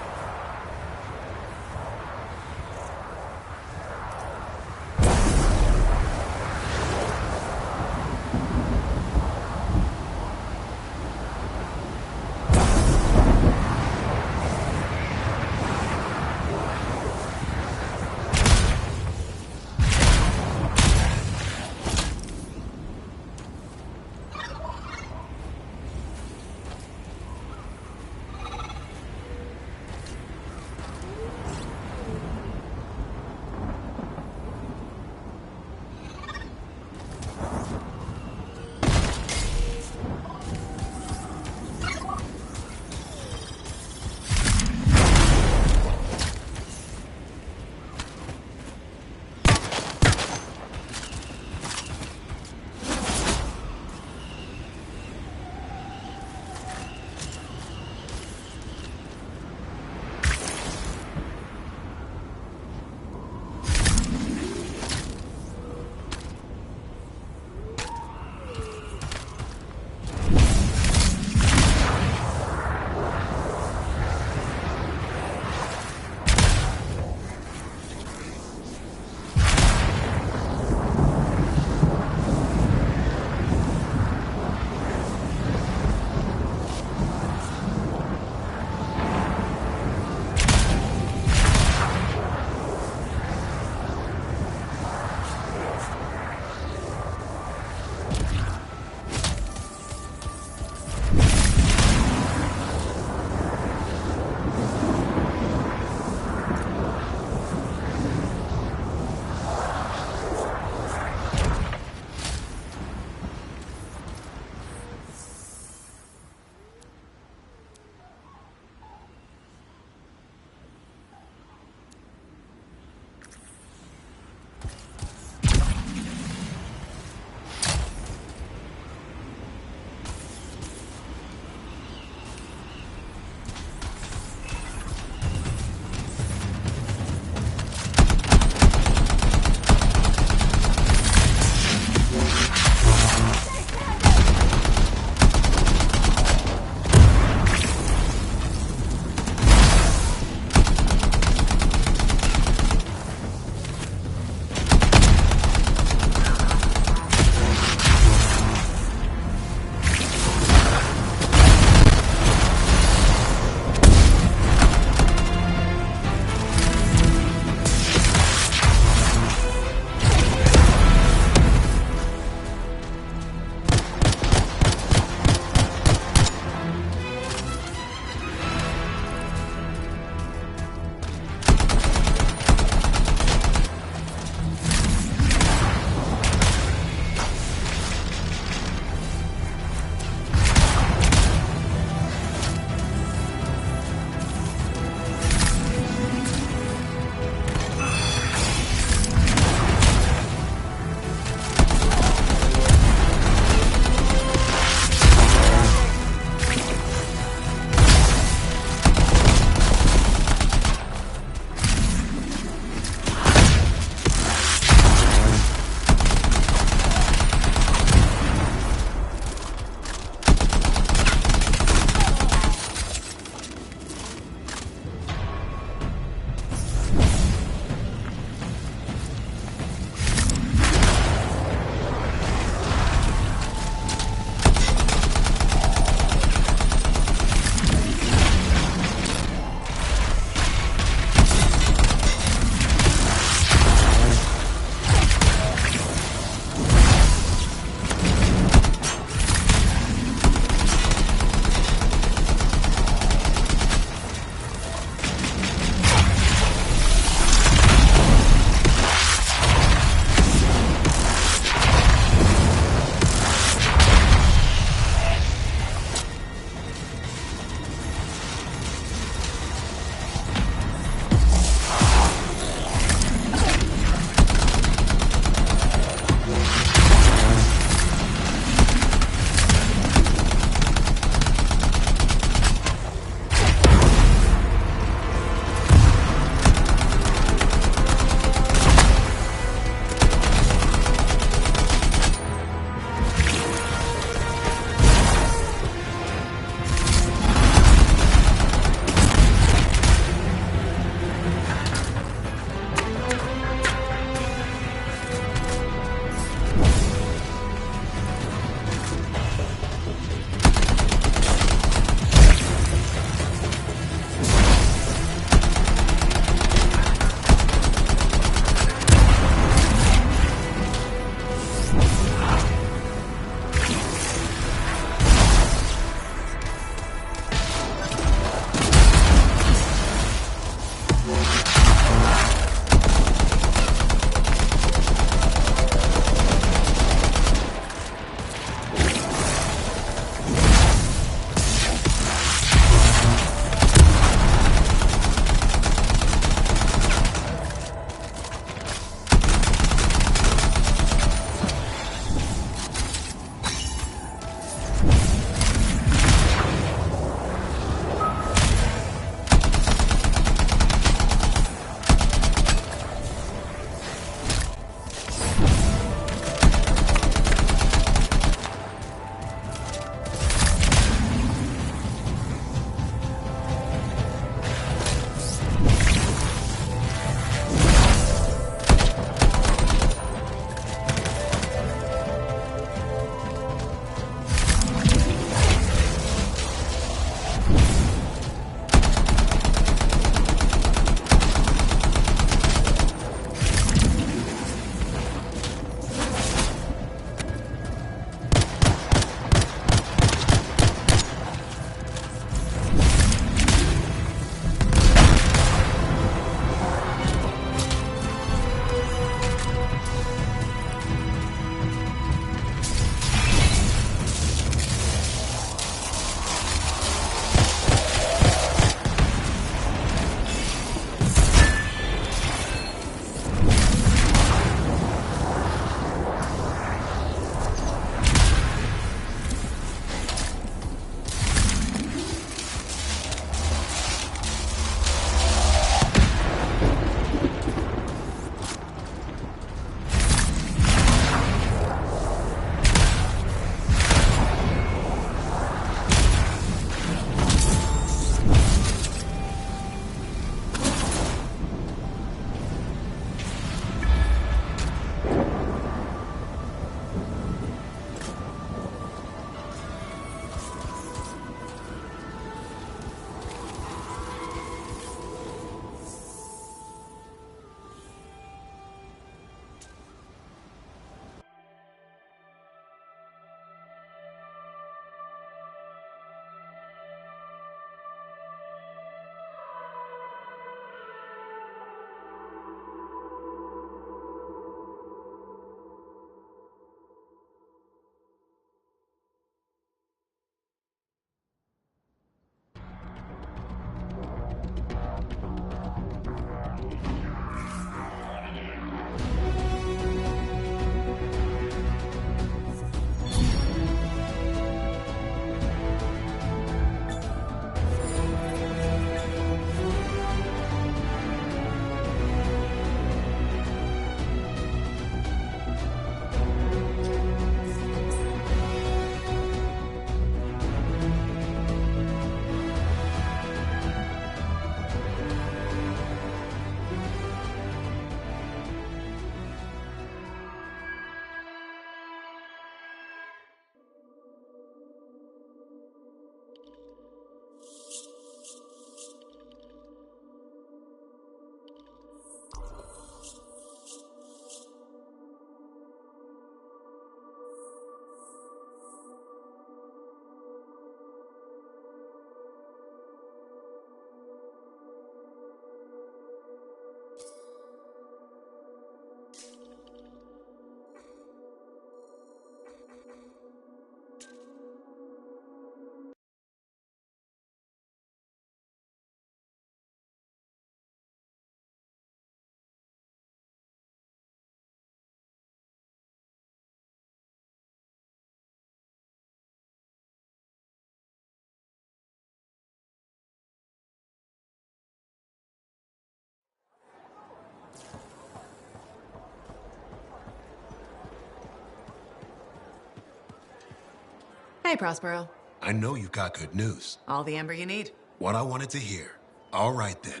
Hey, Prospero. I know you got good news. All the amber you need. What I wanted to hear. All right, then.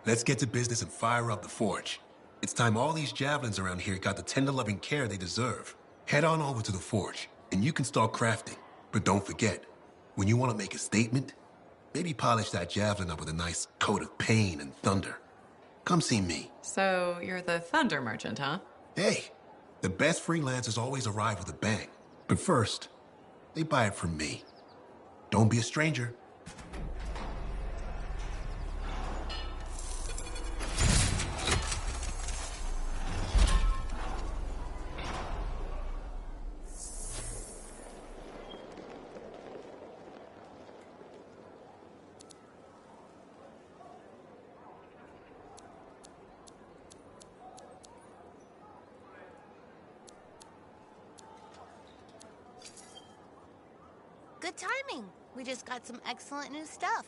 Let's get to business and fire up the forge. It's time all these javelins around here got the tender loving care they deserve. Head on over to the forge, and you can start crafting. But don't forget, when you want to make a statement, maybe polish that javelin up with a nice coat of pain and thunder. Come see me. So, you're the thunder merchant, huh? Hey, the best freelancers always arrive with a bang. But first, they buy it from me. Don't be a stranger. Good timing. We just got some excellent new stuff.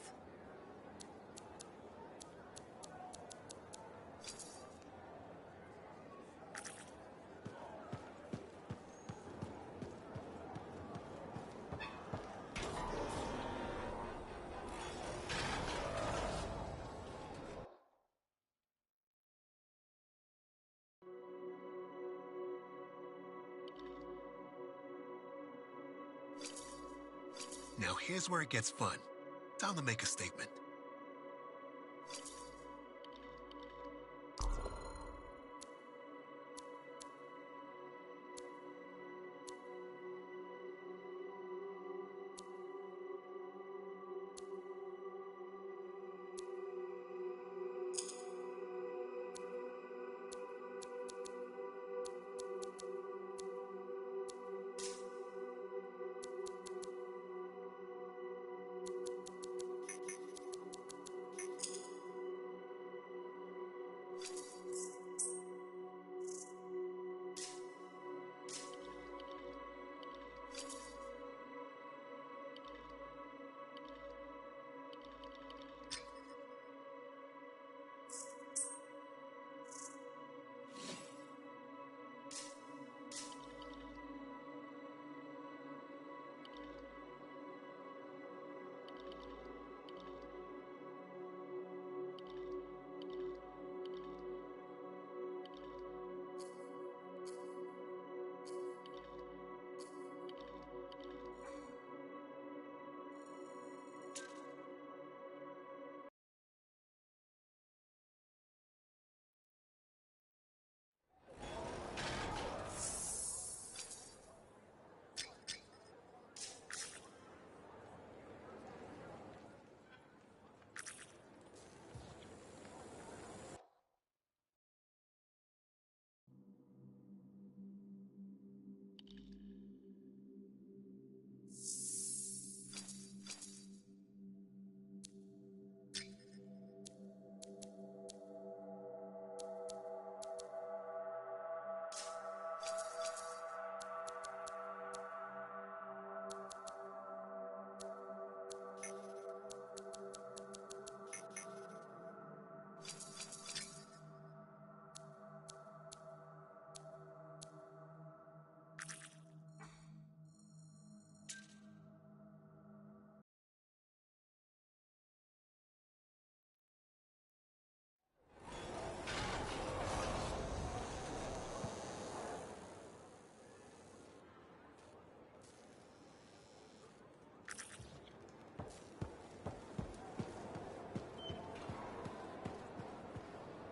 Now here's where it gets fun. Time to make a statement.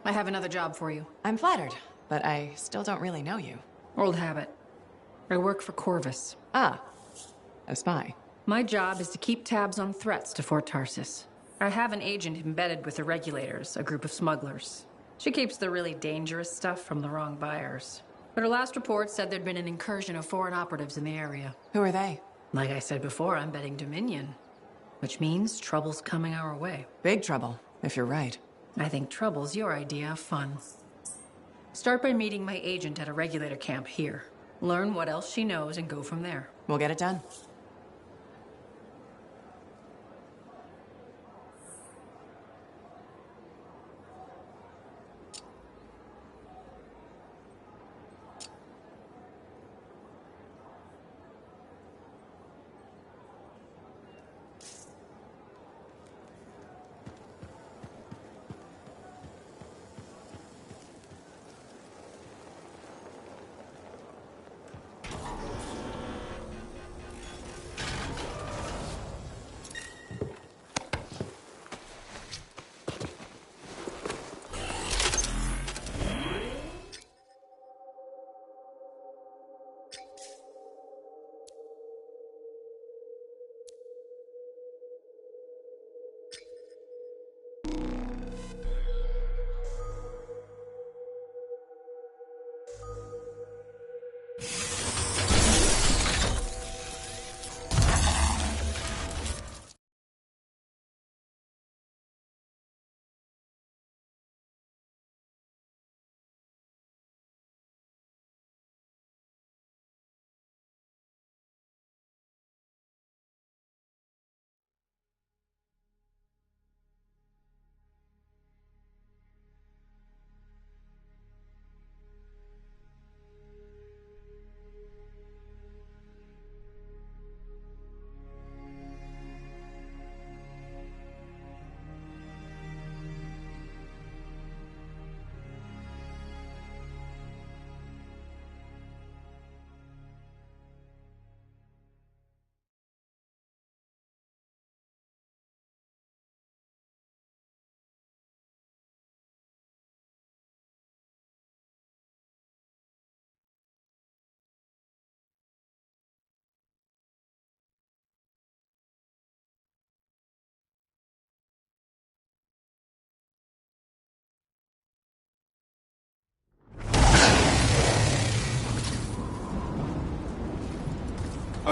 I have another job for you. I'm flattered, but I still don't really know you. Old habit. I work for Corvus. Ah, a spy. My job is to keep tabs on threats to Fort Tarsis. I have an agent embedded with the regulators, a group of smugglers. She keeps the really dangerous stuff from the wrong buyers. But her last report said there'd been an incursion of foreign operatives in the area. Who are they? Like I said before, I'm betting Dominion. Which means trouble's coming our way. Big trouble, if you're right. I think trouble's your idea of fun. Start by meeting my agent at a regulator camp here. Learn what else she knows and go from there. We'll get it done.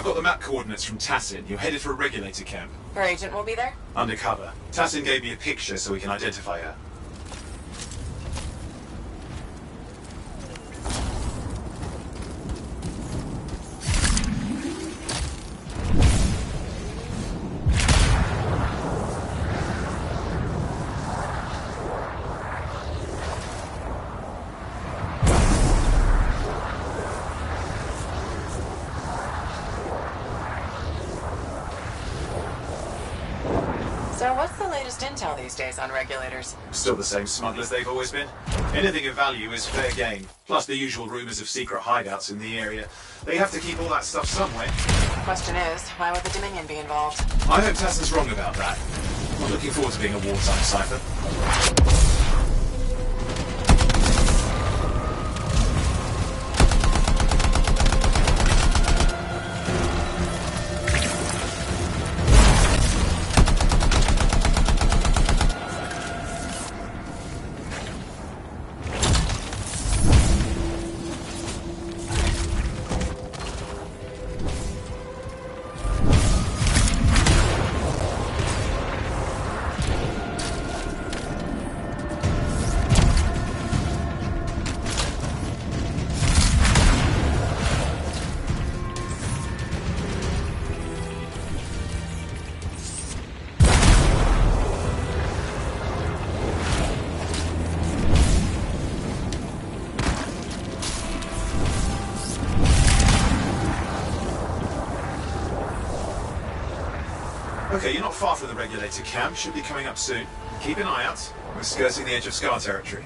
I've got the map coordinates from Tassin. You're headed for a regulator camp. Her agent will be there? Undercover. Tassin gave me a picture so we can identify her. So what's the latest intel these days on regulators? Still the same smugglers they've always been. Anything of value is fair game, plus the usual rumors of secret hideouts in the area. They have to keep all that stuff somewhere. Question is, why would the Dominion be involved? I hope Tassin's wrong about that. I'm looking forward to being a wartime cipher. Okay, you're not far from the regulator camp. Should be coming up soon. Keep an eye out. We're skirting the edge of Scar territory.